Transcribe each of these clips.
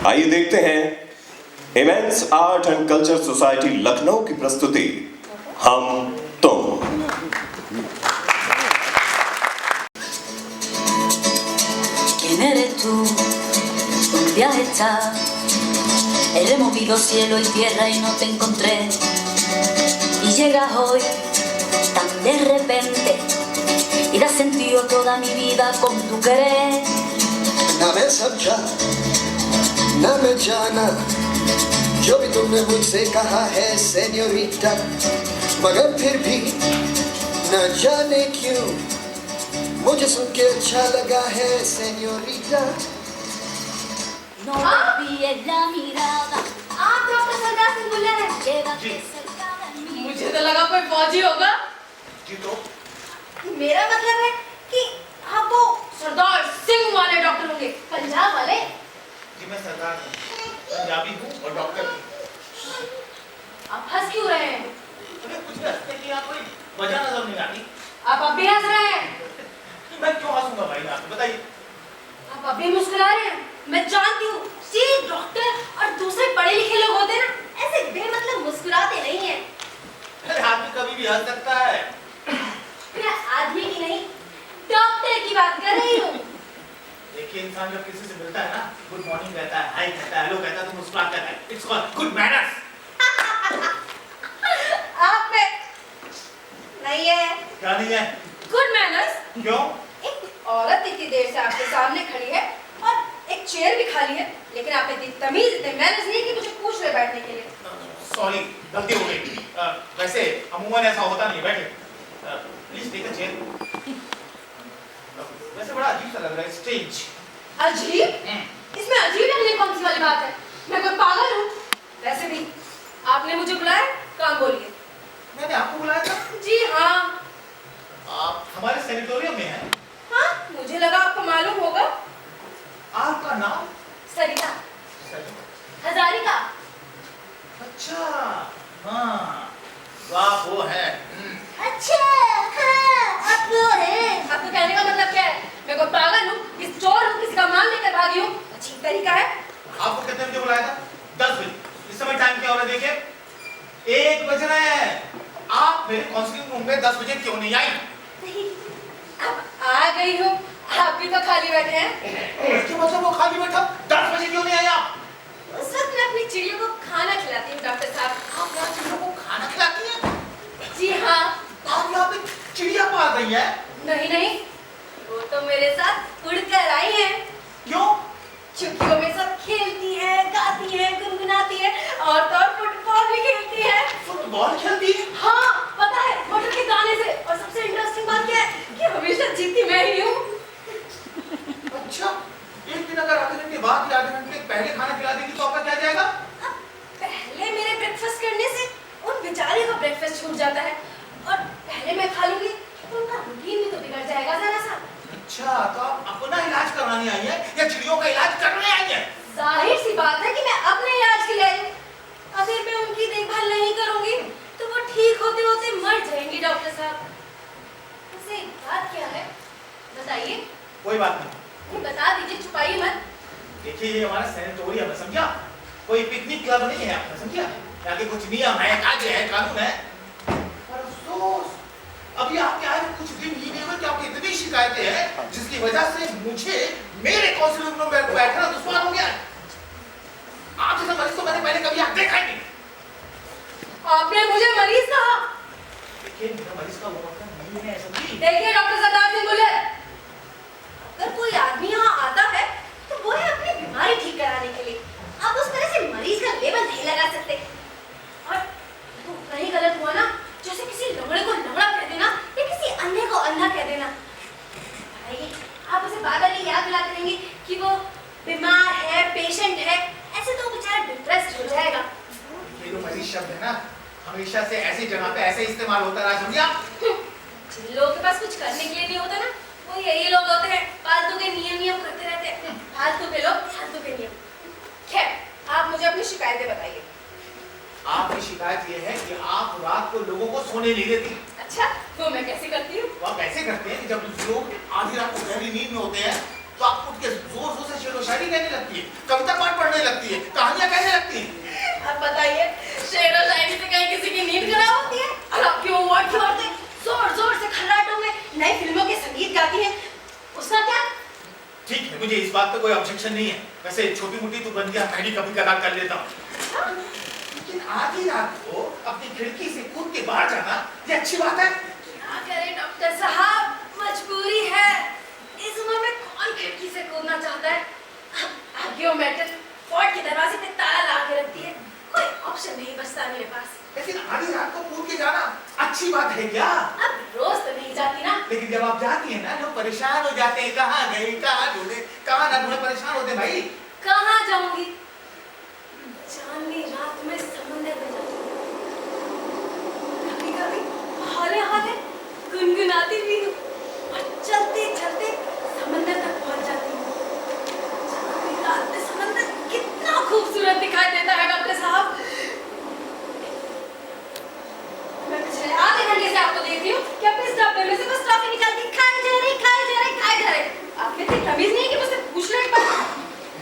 आइए देखते हैं immense art and culture society Lucknow की प्रस्तुति हम तुम। ¿Quién eres tú? ¿Dónde has estado? He removido cielo y tierra y no te encontré. Y llegas hoy tan de repente y das sentido a toda mi vida con tu querer. ना मैं समझा ना मैं जाना जो भी तुमने मुझसे कहा है सेन्योरिटा, मगर फिर भी न जाने क्यों मुझे सुन के अच्छा लगा है senorita. No olvides la mirada. आप डॉक्टर सरदार सिंह बोल रहे हैं? Quédate cerca de mí. मुझे तो लगा कोई फौजी होगा। जी तो मेरा मतलब है कि आप वो सरदार सिंह वाले डॉक्टर होंगे, पंजाब वाले। जी मैं सरदार हूँ, पंजाबी हूँ और डॉक्टर हूँ। आप हंस क्यों रहे हैं? अरे कुछ भी हंसने की आपको वजह नजर नहीं आती। आप अब भी हंस रहे हैं? मैं क्यों हंसूंगा भाई, आपको बताइए। आप अब भी मुस्कुरा रहे हैं? मैं जानती हूँ, सिर्फ डॉक्टर और दूसरे पढ़े लिखे लोग होते हैं ना, ऐसे बेमतलब मुस्कुराते नहीं हैं। अरे आदमी कभी भी हंस सकता है। मैं आदमी की नहीं, डॉक्टर की बात कर रही हूँ। देखिए इंसान जब किसी से मिलता है ना, गुड मॉर्निंग कहता है, हाय कहता है, हेलो कहता है तो मुस्कुराता है। It's called good manners. आप में नहीं है क्या नहीं है? Good manners. क्यों? एक औरत इतनी देर से आपके सामने खड़ी है और एक चेयर भी खाली है, लेकिन आपने इतनी तमीज, इतने मैनर्स नहीं कि मुझे पूछ रहे बैठने के लिए। सॉरी, गलती हो गई। वैसे अमूमन ऐसा होता नहीं, बैठे। Please take a chair. वैसे बड़ा अजीब सा लग रहा है, स्ट्रेंज। अजीब? इसमें अजीब लगने कौन सी वाली बात है? मैं कोई पागल हूँ? वैसे भी आपने मुझे बुलाया, काम बोलिए। मैंने आपको बुलाया था? जी हाँ। आप हमारे सेनेटोरियम में हैं? हाँ, मुझे लगा आपको मालूम होगा। आपका नाम? सरिता सरिता। हजारिका। अच्छा, हाँ, वाह वो है। अच्छा, हाँ, आप वो हैं। आपको कहने का मतलब क्या है? मैं कोई पागल हूँ, किस चोर हूँ, किसी का माल लेकर भागी हूँ? अजीब तरीका है। आपको कितने बजे बुलाया था? 10 बजे। इस समय टाइम क्या हो रहा है देखिए, 1 बज रहा है। आप मेरे काउंसलिंग रूम में 10 बजे क्यों नहीं आई? अब आ गई हूँ, आप भी तो खाली बैठे हैं। इसके मतलब वो खाली बैठा, 10 बजे क्यों नहीं आई आप? उस वक्त मैं अपनी चिड़ियों को खाना खिलाती हूँ डॉक्टर साहब। आप यहाँ चिड़ियों को खाना खिलाती हैं? जी हाँ। आप यहाँ पे चिड़िया पाल रही हैं? नहीं नहीं, वो तो मेरे साथ उड़कर आई है। क्यों? क्योंकि वो मेरे साथ खेलती है, गाती है, गुनगुनाती है और तो और फुटबॉल भी खेलती है। फुटबॉल खेलती है? हाँ, पता है, मोटर के गाने से। और सबसे इंटरेस्टिंग बात क्या है कि हमेशा जीतती मैं ही हूँ। अच्छा, एक दिन अगर आधे घंटे बाद या आधे घंटे पहले खाना खिला देगी तो आपका क्या जाएगा? अब पहले मेरे ब्रेकफास्ट करने से उन बेचारे का ब्रेकफास्ट छूट जाता है और पहले मैं खा लूंगी तो उनका रूटीन भी तो बिगड़ जाएगा जरा सा। अच्छा, तो आप अपना इलाज करवाने आई हैं या चिड़ियों का इलाज करने आई हैं? जाहिर सी बात है कि मैं अपने इलाज के लिए आई हूँ। अगर मैं उनकी देखभाल नहीं करूंगी तो वो ठीक होते होते मर जाएंगी डॉक्टर साहब। वैसे बात क्या है बताइए? कोई बात नहीं। ये बता दीजिए, छुपाइए मत। देखिए ये हमारा सेनेटोरियम है, समझा? कोई पिकनिक क्लब नहीं है आपका, समझा? यहाँ के कुछ नियम है, कायदे है, कानून है। पर अफसोस अभी आपके आए कुछ दिन ही नहीं हुए कि आपकी इतनी शिकायतें हैं जिसकी वजह से मुझे मेरे काउंसिलिंग रूम में बैठना दुश्वार हो गया है। आप जैसा मरीज तो मैंने पहले कभी आप देखा ही नहीं। आपने मुझे मरीज कहा? देखिए मेरा मरीज का वो मतलब नहीं है, समझी? देखिए डॉक्टर सरदार सिंह बोले, अगर कोई आदमी यहाँ आता है तो वो है अपनी बीमारी ठीक कराने के लिए। आप उस तरह से मरीज का लेबल नहीं लगा सकते। और तो नहीं गलत हुआ ना, जैसे किसी लंगड़े को लंगड़ा कह देना या किसी अंधे को अंधा कह देना। भाई आप उसे बार-बार ये याद दिलाते रहेंगे कि वो बीमार है, पेशेंट है, ऐसे तो बेचारा डिप्रेस्ड हो जाएगा। ये जो मरीज शब्द है ना, हमेशा से ऐसी जगह पे ऐसे इस्तेमाल होता रहा, समझा? जिन लोगों के पास कुछ करने के लिए नहीं होता ना, वो यही लोग होते हैं, फालतू के नियम करते रहते हैं। फालतू के लोग, फालतू के नियम। खैर, आप मुझे अपनी शिकायतें बताइए। आपकी शिकायत ये है कि आप रात को लोगों को सोने नहीं देती। अच्छा, वो मैं कैसे करती हूँ? वो आप ऐसे करते हैं कि जब लोग आधी रात को गहरी नींद में होते हैं तो आप उठ के जोर जोर से शेर व शायरी कहने लगती है, कविता पाठ पढ़ने लगती है, कहानियां कहने लगती है। अब बताइए, शेर और शायरी से कहीं किसी की नींद खराब होती है? और अब क्यों की औरतें जोर जोर से खर्राटों में नई फिल्मों के संगीत गाती हैं, उसका क्या? ठीक है, मुझे इस बात पे कोई ऑब्जेक्शन नहीं है। वैसे छोटी मोटी तो बंदियां मैं भी कभी कदार कर लेता हूँ, लेकिन आधी रात को अपनी खिड़की से कूद के बाहर जाना ये अच्छी बात है? क्या करें डॉक्टर साहब, मजबूरी है। इस उम्र में कौन खिड़की से कूदना चाहता है? आर्ग्यूमेंटल फोर्ट के दरवाजे पे ताला लगा के रखती है, कोई ऑप्शन नहीं बचता मेरे पास। लेकिन आधी रात को कूद के जाना अच्छी बात है क्या? अब रोज तो नहीं जाती ना। लेकिन जब आप जाती है ना, लोग परेशान हो जाते हैं, कहाँ गई, कहाँ ढूंढे, कहाँ ना ढूंढे, परेशान होते हैं भाई। कहाँ जाऊंगी? चांदनी रात में समुंदर में जाऊंगी, कभी कभी हौले हौले गुनगुनाती भी हूँ और चलते चलते समंदर तक पहुंच जाती हूँ। चांदनी रात में समंदर कितना खूबसूरत दिखाई देता है डॉक्टर साहब। मैं पिछले आधे घंटे से आपको देख रही हूँ कि अपने इस डब्बे में से बस टॉफी निकाल के खाए जा रहे, खाए जा रहे, खाए जा रहे। आपके इतनी तमीज नहीं है कि मुझसे पूछ लो एक बार।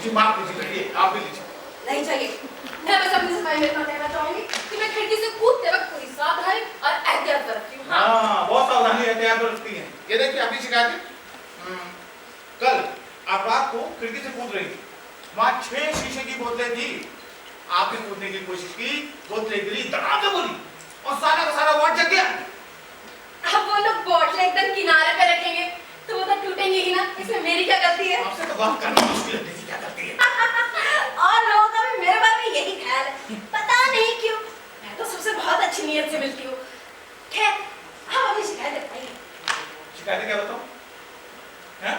जी माफ कीजिए, बैठिए, आप भी लीजिए। नहीं चाहिए, मैं बस अपनी सफाई में इतना कहना चाहूंगी कि मैं खिड़की से कूदते वक्त पूरी सावधानी और एहतियात बरतती हूँ। हाँ, बहुत सावधानी एहतियात बरतती हैं। ये देखिए आपकी शिकायत है। कल आप रात को खिड़की से कूद रही थी, वहाँ 6 शीशे की बोतलें थी। आपने कूदने की कोशिश की, बोतलें गिरी, धड़ाके बोली और सारा का सारा वार्ड जग गया। अब वो लोग बोतलें एकदम किनारे पे रखेंगे तो वो तो टूटेंगे ही ना, इसमें मेरी क्या गलती है? आपसे तो बात करना मुश्किल है, देखिए क्या करती है। और लोगों का भी मेरे बारे में यही ख्याल है, पता नहीं क्यों। मैं तो सबसे बहुत अच्छी नीयत से मिलती हूँ। खैर, आप अपनी शिकायत बताइए। शिकायतें क्या बताऊं? हैं?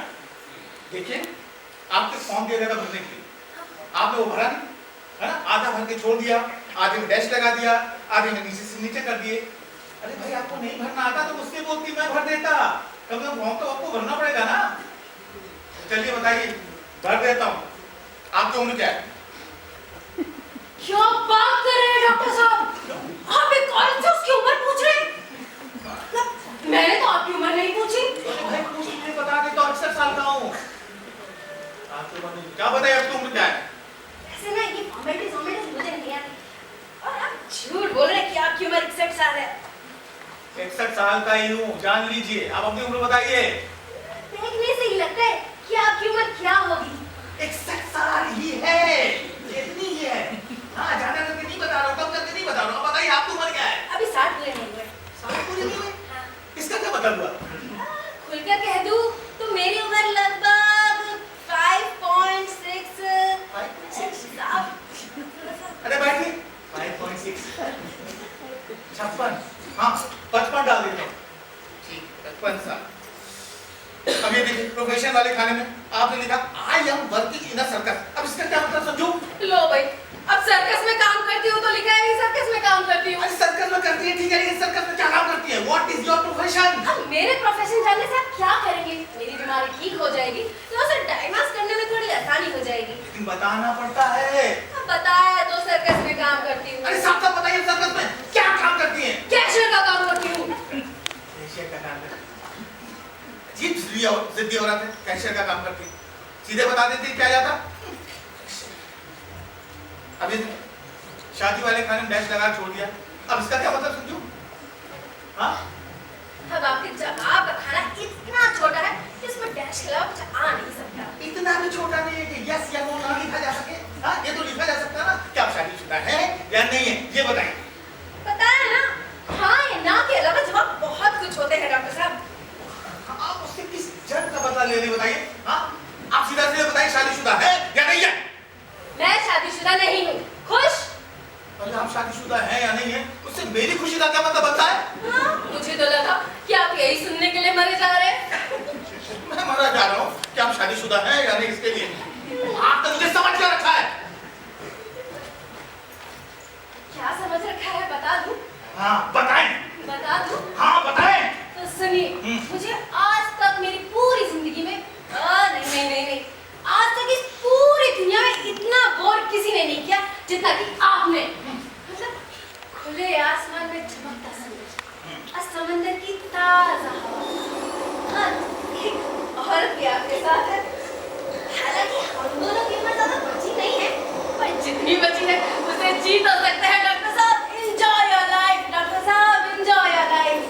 देखिए, आपके फॉर्म दिया गया था भरने के लिए, आपने वो भरा नहीं, है ना? आधा भर के छोड़ दिया, आधे में डैश लगा दिया, आधे में नीचे से नीचे कर दिए। अरे भाई, आपको नहीं भरना आता तो मुझसे बोलती, मैं भर देता। कम से कम फॉर्म तो आपको भरना पड़ेगा ना। चलिए बताइए, भर देता हूँ। आपकी उम्र क्या है? क्यों बात कर रहे हैं डॉक्टर साहब? आप एक औरत से उसकी उम्र पूछ रहे हैं? मैंने तो आपकी उम्र नहीं पूछी। अरे भाई, कुछ नहीं बता के तो 68 साल का हूँ। आपकी उम्र क्या बताइए, आपकी उम्र क्या है? ऐसे ना ये फॉर्मेलिटीज मुझे नहीं आती। और आप झूठ बोल रहे हैं कि आपकी उम्र 61 साल है। 61 साल का ही हूँ, जान लीजिए। आप अपनी उम्र बताइए। देखने से ही लगता है कि आपकी उम्र क्या होगी। 61 साल ही है, इतनी ही है। हाँ, ज्यादा करके नहीं बता रहा हूँ, कम करके नहीं बता रहा हूँ। बताइए आपकी उम्र क्या है? अभी 60 पूरे नहीं हुए। 60 पूरे नहीं हुए? हाँ। इसका क्या मतलब हुआ? खुलकर कह दूं तो मेरी उम्र लगभग 5.6। अरे बैठिए। 5.6 56, हाँ 55 डाल देता हूँ। ठीक, 55 साल। अब ये देखिए, प्रोफेशन वाले खाने में आपने लिखा I am working in a circus. अब इसका क्या मतलब समझो? लो भाई, अब सर्कस में काम करती हूँ तो लिखा है सर्कस में काम करती हूँ। अरे सर्कस में करती है, ठीक है, लेकिन सर्कस में क्या काम करती है? What is your profession? अब मेरे प्रोफेशन जानने से आप क्या करेंगे? मेरी बीमारी ठीक हो जाएगी तो उसे डायग्नोस करने में थोड़ी आसानी हो जाएगी। लेकिन बताना पड़ता है। अब बताया तो सर्कस में काम करती हूँ। अरे साफ साफ बताइए, सर्कस में क्या काम करती है? कैशियर का काम करती हूँ। कैशियर का काम करती है? अजीब जिद्दी औरत है, कैशियर का काम करती है। सीधे बता देती क्या जाता? अब ये शादी वाले खाने में डैश लगा छोड़ दिया। अब इसका क्या मतलब समझो? हाँ? अब आपके जवाब का खाना इतना छोटा है कि इसमें डैश के अलावा कुछ आ नहीं सकता। इतना भी छोटा नहीं है कि यस या नो ना लिखा जा सके। हाँ, ये तो लिखा जा सकता है ना कि आप शादीशुदा है या नहीं है, ये बताइए। पता है ना, हाँ या ना के अलावा जवाब बहुत कुछ होते हैं डॉक्टर साहब। आप उससे किस जड़ का बदला ले रहे बताइए? हाँ, आप सीधा सीधा बताइए, शादीशुदा है या नहीं है? मैं शादीशुदा नहीं हूँ। खुश? अरे आप शादीशुदा है या नहीं है, उससे मेरी खुशी का क्या मतलब बनता है? हाँ, मुझे तो लगा कि आप यही सुनने के लिए मरे जा रहे हैं। मैं मरा जा रहा हूँ कि आप शादीशुदा है या नहीं, इसके लिए आपने मुझे समझ क्या रखा है? क्या समझ रखा है बता दूं? हाँ बताएं। बता दूं? हाँ बताएं। तो सुनिए, मुझे आज तक मेरी पूरी जिंदगी में नहीं, आज तक इस पूरी दुनिया में इतना बोर किसी ने नहीं किया जितना कि आपने। मतलब खुले आसमान में चमकता सूरज और समंदर की ताजा हवा। हाँ, एक औरत भी आपके साथ है। हालांकि हम दोनों की उम्र ज्यादा बची नहीं है, पर जितनी बची है उसे जी तो सकते हैं डॉक्टर साहब। एंजॉय योर लाइफ डॉक्टर साहब, एंजॉय योर लाइफ।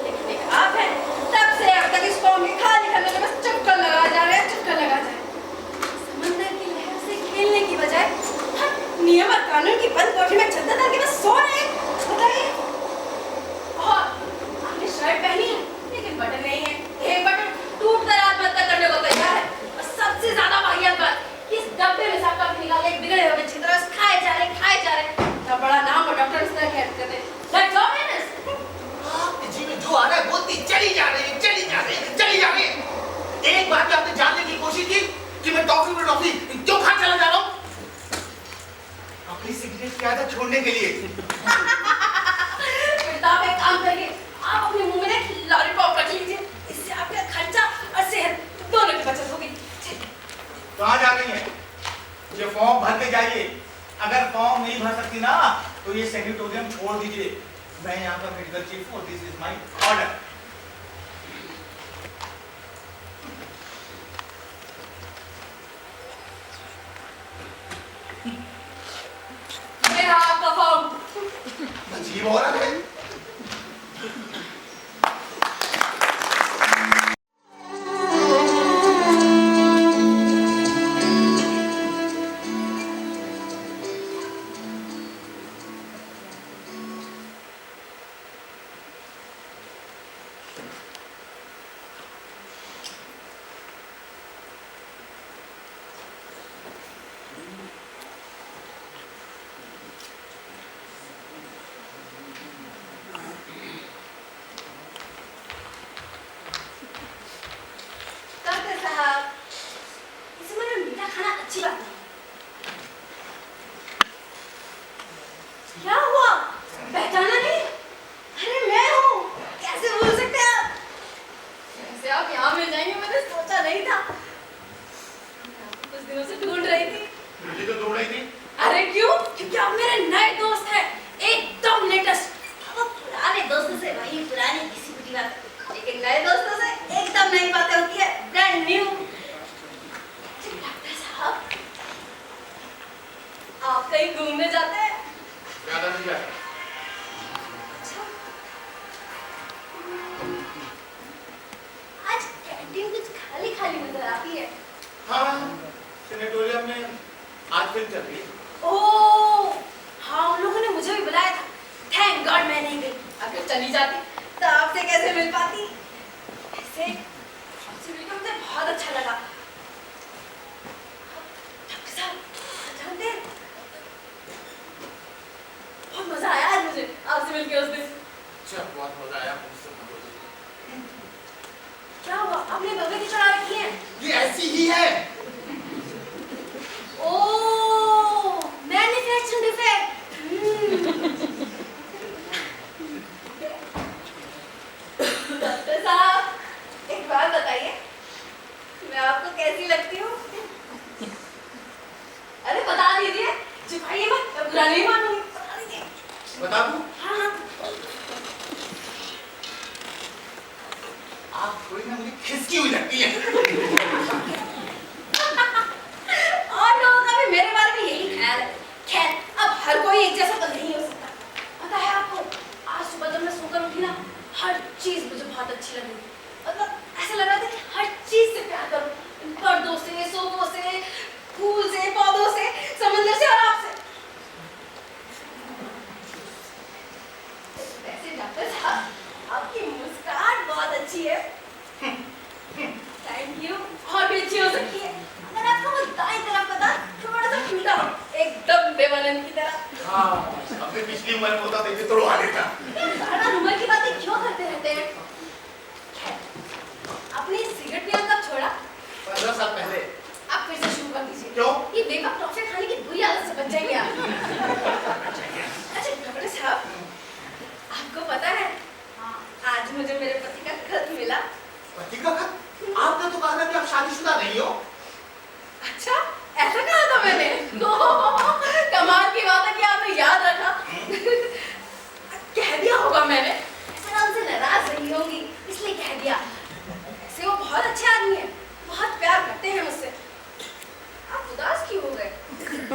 लेकिन एक आप हैं, तब से अब तक इस फॉर्म के खाली करने में बस चक्कर लगा जा रहे हैं, चक्कर लगा जा रहे हैं। समंदर की लहर से खेलने की बजाय नियम और कानून की बंद कोठरी में चद्दर डाल के बस सो रहे हैं। बताइए। और आपने शर्ट पहनी है लेकिन बटन नहीं है, एक बटन टूट कर आत्महत्या करने को तैयार है। और सबसे ज्यादा वाहियात बात कि इस डब्बे में सब कभी निकाल के बिगड़े हुए बच्चे तरह खाए जा रहे। इतना बड़ा नाम और डॉक्टर इस तरह कहते हैं। That's all it is। आपके जी में जो आ रहा है बोलती चली जा रही है, चली जा रही है, चली जा रही है। एक बार भी आपने जानने की कोशिश की कि मैं टॉफी पे टॉफी क्यों खा चला जा रहा हूँ? अपनी सिगरेट की आदत छोड़ने के लिए। फिर तो आप एक काम करिए, आप अपने मुंह में ना लॉलीपॉप रख लीजिए, इससे आपका खर्चा और सेहत दोनों की बचत होगी। कहाँ जा रही हैं? ये फॉर्म भर के जाइए। अगर फॉर्म नहीं भर सकती ना तो ये सैनिटोरियम छोड़ दीजिए। मैं यहाँ का मेडिकल चीफ हूँ, दिस इज माय ऑर्डर। मेरा आपका फॉर्म। अजीब हो रहा है। डॉक्टर साहब, इस उम्र में मीठा खाना अच्छी बात नहीं। क्या हुआ? पहचाना नहीं? अरे मैं हूँ। कैसे भूल सकते हैं आप? कैसे आप यहाँ मिल जाएंगे मैंने सोचा नहीं था। मैं आपको कुछ दिनों से ढूंढ रही थी। मुझे तो ढूंढ रही थी। अरे क्यों? क्योंकि आप मेरे नए दोस्त हैं, एकदम लेटेस्ट। अब पुराने दोस्तों से वही पुरानी किसी की बात, लेकिन नए दोस्तों से एकदम नई बातें होती है, ब्रांड न्यू। डॉक्टर साहब, आप कहीं घूमने जाते हैं? ज्यादा नहीं जाता। अच्छा। आज कैंटीन कुछ खाली खाली नजर आती है। हाँ, सैनिटोरियम में आज फिल्म चल रही है। ओह, हाँ, उन लोगों ने मुझे भी बुलाया था। थैंक गॉड मैं नहीं गई। अगर चली जाती तो आपसे कैसे मिल पाती? ऐसे आपसे मिलकर मुझे बहुत अच्छा लगा। डॉक्टर साहब, जानते हैं, बहुत मजा आया आज मुझे आपसे मिलकर उस दिन। अच्छा, बहुत मजा आया मुझसे मिलकर। क्या हुआ? आपने बगल की चढ़ा रखी है? ये ऐसी ही है। ओह, मैन्युफैक्चरिंग डिफेक्ट। डॉक्टर साहब, एक बात बताइए, मैं आपको कैसी लगती हूँ? अरे बता दीजिए, छुपाइए मत, मैं बुरा नहीं मानूंगी। बता दीजिए। बता दूं? हाँ हाँ। आप थोड़ी ना मुझे खिसकी हुई लगती है। और लोगों का भी मेरे बारे में यही ख्याल है। खैर, अब हर कोई एक जैसा तो नहीं हो सकता। पता है आपको, आज सुबह जब मैं सोकर उठी ना, हर चीज मुझे बहुत अच्छी लगी। मतलब ऐसा लग रहा था कि हर चीज से प्यार करूं, पर्दों से, सोफों से, फूल से, पौधों से, समंदर से और आपसे। वैसे डॉक्टर साहब, आपकी मुस्कान बहुत अच्छी है। Thank you. और भी अच्छी हो सकती है अगर आपका वो दाएं तरफ का दांत थोड़ा सा टूटा हो, एकदम देवानंद की तरह। हाँ, अपने पिछली उम्र में होता तो इसे तोड़वा देता। सारा उम्र की बातें क्यों करते रहते हैं? खैर, आपने सिगरेट पीना कब छोड़ा? 15 साल पहले। आप फिर से शुरू कर दीजिए। क्यों? ये बेकअप टॉफी खाने की बुरी आदत से बच जाएंगे आप। अच्छा डॉक्टर साहब, आपको पता है, आज मुझे मेरे पति का खत मिला। पति का खत? आपने तो कहा था कि आप शादीशुदा नहीं हो। अच्छा, ऐसा कहा था मैंने? कमाल की बात है कि आपने याद रखा। कह दिया होगा मैंने।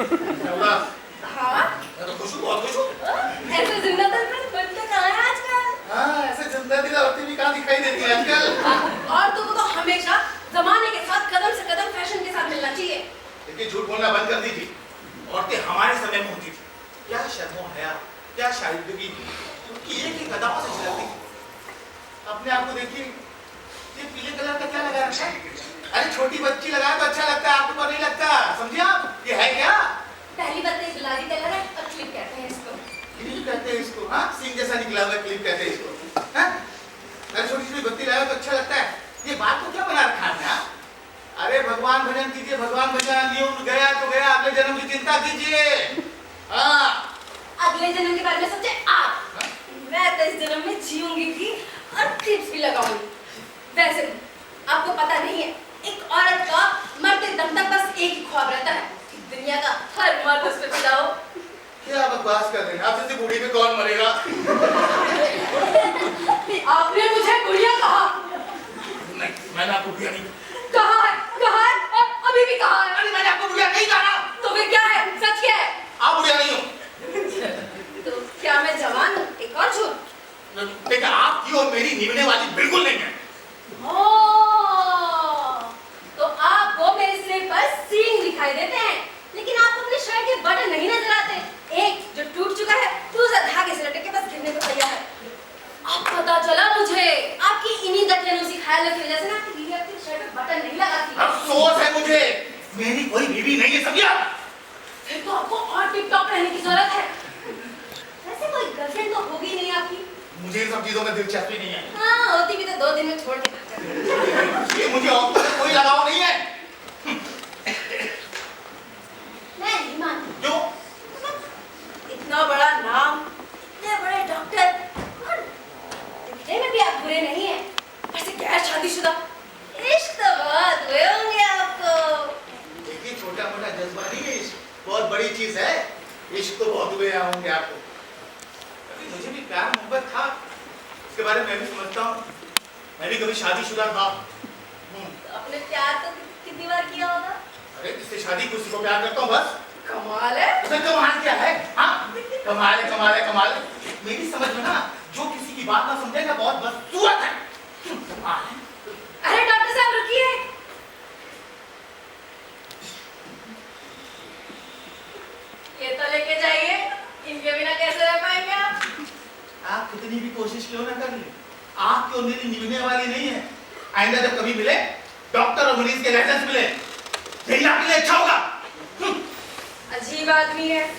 उदास? हाँ मैं तो खुश हूँ, बहुत खुश हूँ। ऐसे जिंदा दिल बनते कहाँ है आजकल। हाँ, ऐसे जिंदा दिल औरतें भी कहाँ दिखाई देती हैं आजकल। औरतों को तो हमेशा जमाने के साथ कदम से कदम फैशन के साथ मिलना चाहिए। लेकिन झूठ बोलना बंद कर दीजिए। औरतें हमारे समय में होती थी, क्या शर्मो हया, क्या शाइस्तगी, उनकी एक एक अदाओं से झलकती थी। अपने आप को देखिए, ये पीले कलर का क्या लगा रखा है? अरे छोटी बच्ची लगाए तो अच्छा लगता है, आपको नहीं लगता? समझिए आप, ये है क्या? पहली बात तो गुलाबी कलर है और क्लिप कहते हैं इसको। क्लिप कहते हैं इसको, हाँ? सिंह जैसा निकला हुआ क्लिप कहते हैं इसको, हाँ? अरे छोटी छोटी बत्ती लगाए तो अच्छा लगता है। ये बात को क्या बना रखा है आपने? अरे भगवान भजन कीजिए, भगवान भजन। यूं गया तो गया, अगले जन्म की चिंता कीजिए। हाँ, अगले जन्म के बारे में सोचे आप। मैं तो इस जन्म में जीऊंगी भी और क्लिप्स भी लगाऊंगी। वैसे आपको पता नहीं है, एक औरत का मरते दम तक बस एक ही ख्वाब रहता है कि दुनिया का हर मर्द उस पर फिदा हो। क्या बकवास कर रहे हैं? आप जैसे बूढ़ी पे कौन मरेगा? आपने मुझे बुढ़िया कहा। नहीं, मैंने आपको बुढ़िया नहीं कहा है, कहा है, अभी भी कहा है। अरे मैंने आपको बुढ़िया नहीं कहा। तो फिर क्या है? सच क्या है? आप बुढ़िया नहीं हो। तो क्या मैं जवान हूँ? एक और झूठ। लेकिन आपकी और मेरी निभने वाली बिल्कुल नहीं है। तो आपको मेरे सिर पर सींग दिखाई देते हैं, लेकिन आपको अपने शर्ट के बटन नहीं नजर आते। एक जो टूट चुका है, दूसरा धागे से लटक के बस गिरने को तैयार है। अब पता चला मुझे, आपकी इन्हीं दकियानूसी ख्याल रखने वजह से ना आपकी बीवी आपकी शर्ट पे बटन नहीं लगाती। अफसोस है मुझे, मेरी कोई बीवी नहीं है, समझिए आप। फिर तो आपको और टिप-टॉप रहने की जरूरत है। वैसे कोई गर्लफ्रेंड तो होगी नहीं आपकी? मुझे इन सब चीजों में दिलचस्पी नहीं है। हाँ, होती भी तो 2 दिन में छोड़ के भाग जाती। ये मुझे औरतों से कोई लगाव नहीं है। मैं नहीं मानती। क्यों? इतना बड़ा नाम, इतने बड़े डॉक्टर, और दिखने में भी आप बुरे नहीं हैं। वैसे गैर शादीशुदा, इश्क तो बहुत हुए होंगे आपको। देखिए, छोटा मोटा जज्बा नहीं है, इश्क बहुत बड़ी चीज है। इश्क तो बहुत हुए होंगे आपको। कभी मुझे भी प्यार मोहब्बत था, इसके बारे में मैं भी समझता हूँ। मैं भी कभी शादीशुदा था। तो अपने प्यार तो कितनी बार किया होगा? अरे जिससे शादी की उसी को प्यार करता हूँ बस। कमाल है। उसे कमाल क्या है? हाँ, कमाल है, कमाल है, कमाल है। मेरी समझ में ना, जो किसी की बात ना समझेगा बहुत बदसूरत है। कमाल है। अरे डॉक्टर साहब रुकिए। ये तो लेके जाइए, इनके बिना कैसे रह पाएंगे आप? आप कितनी भी कोशिश क्यों ना कर ली, आपकी और मेरी निभने वाली नहीं है। आइंदा जब कभी मिले, डॉक्टर और मरीज के लाइसेंस मिले, यही आपके लिए अच्छा होगा। अजीब आदमी है।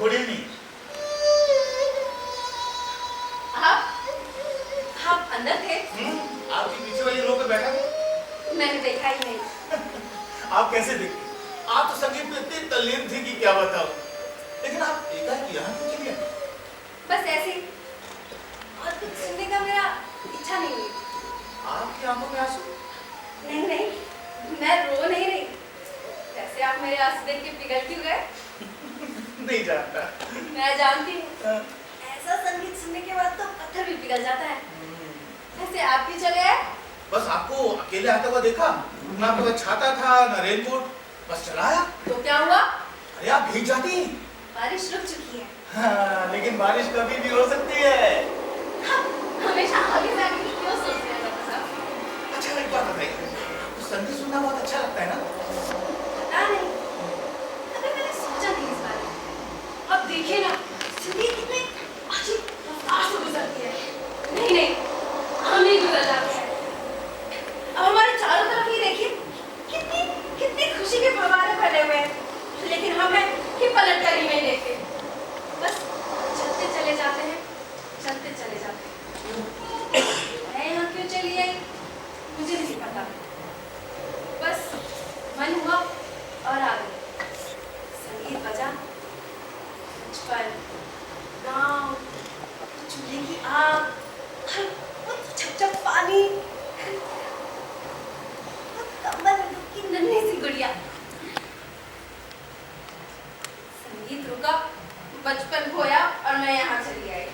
Good evening. आप अंदर थे? आपकी पीछे वाली रो पे बैठा था। मैंने देखा ही नहीं। आप कैसे दिखते? आप तो संगीत में इतनी तल्लीन थी कि क्या बताओ। लेकिन आप एकाएक यहाँ क्यों चली आई? बस ऐसे ही। और कुछ सुनने का मेरा इच्छा नहीं हुई। आपकी आंखों में आंसू? नहीं नहीं, मैं रो नहीं रही। वैसे आप मेरे आंसू देख के पिघल क्यों गए? नहीं जानता। मैं जानती हूँ। ऐसा संगीत सुनने के बाद तो पत्थर भी पिघल जाता है। वैसे आप भी चले आए? बस आपको अकेले आता हुआ देखा, ना आपके पास छाता था ना रेनकोट, बस चला आया। तो क्या हुआ? अरे आप भीग जाती। बारिश रुक चुकी है। हाँ, लेकिन बारिश कभी भी हो सकती है। हमेशा आगे जाने की क्यों सोचते हैं डॉक्टर साहब? अच्छा एक बात बताइए, आपको संगीत सुनना बहुत अच्छा लगता है ना? पता नहीं, कभी मैंने सोचा नहीं इस बारे में। अब देखिए ना, जिंदगी कितने अजीब रफ्तार से गुजरती है। नहीं नहीं, हम ही गुजर जाते हैं। अब हमारे चारों तरफ ही देखिए, कितनी कितनी खुशी के फव्वारे फैले हुए हैं। लेकिन हम हैं कि पलट कर ही नहीं देखते, बस चलते चले जाते हैं, चलते चले जाते हैं। मैं यहाँ क्यों चली आई मुझे नहीं पता। हुआ और आ गई। संगीत बजा, बचपन, गाँव, चूल्हे की आग, वो छप-छप पानी, वो कंबल में दुबकी नन्ही सी गुड़िया। संगीत रुका, बचपन खोया और मैं यहाँ चली आई।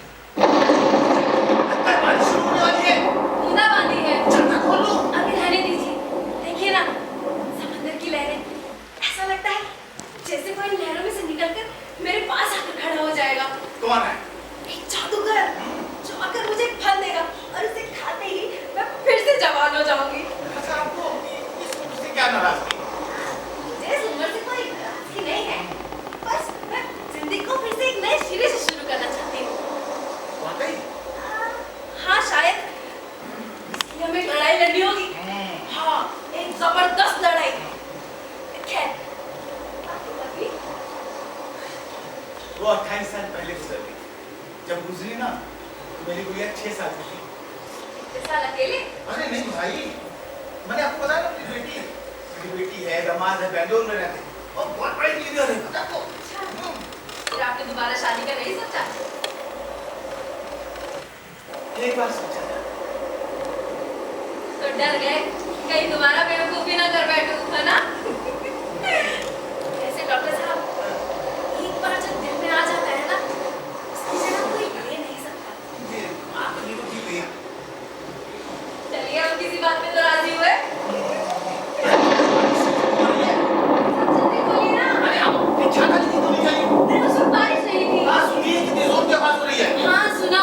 बारिश शुरू होने वाली है। बूंदा बांदी है। छत्ता खोल लो। अभी रहने दीजिए। देखिए ना, समंदर की लहरें। ऐसा लगता है जैसे कोई लहरों में से निकलकर मेरे पास आकर खड़ा हो जाएगा। कौन है? एक जादूगर जो आकर मुझे एक फल देगा और उसे खाते ही मैं फिर से जवान हो जाऊंगी। अच्छा, आपको इस उम्र से क्या नाराजगी? मुझे इस उम्र से कोई नाराजगी नहीं है। बस मैं जिंदगी को फिर से एक नए सिरे से शुरू करना चाहती हूँ। वाकई? हाँ, शायद इसलिए हमें लड़ाई लड़नी होगी। हाँ, एक जबरदस्त लड़ाई। खैर, आपकी पत्नी वो 28 साल पहले गुजर गई। जब गुजरी ना, तो मेरी गुड़िया 6 साल की थी। इस साल अकेले? अरे नहीं भाई, मैंने आपको बताया ना, मेरी बेटी है, दामाद है, बेंगलोर में रहते हैं और बहुत बड़े इंजीनियर है, पता आपको? फिर आपने दोबारा शादी का नहीं सोचा? एक बार सोचा था। तो डर गए कहीं दोबारा बेवकूफी ना कर बैठूं, है ना? ऐसे डॉक्टर साहब, एक बार जब दिल में आ जाता है ना, उसकी जगह कोई ले नहीं सकता। ये आखिरी तो ठीक है। चलिए, हम किसी बात पे तो राजी हुए। जल्दी बोलिए ना। अरे आप ये छाता नहीं तो नहीं चाहिए। अरे उस वक्त बारिश नहीं थी। हाँ, सुनिए कितनी जोर की आवाज हो रही है। हाँ, सुना।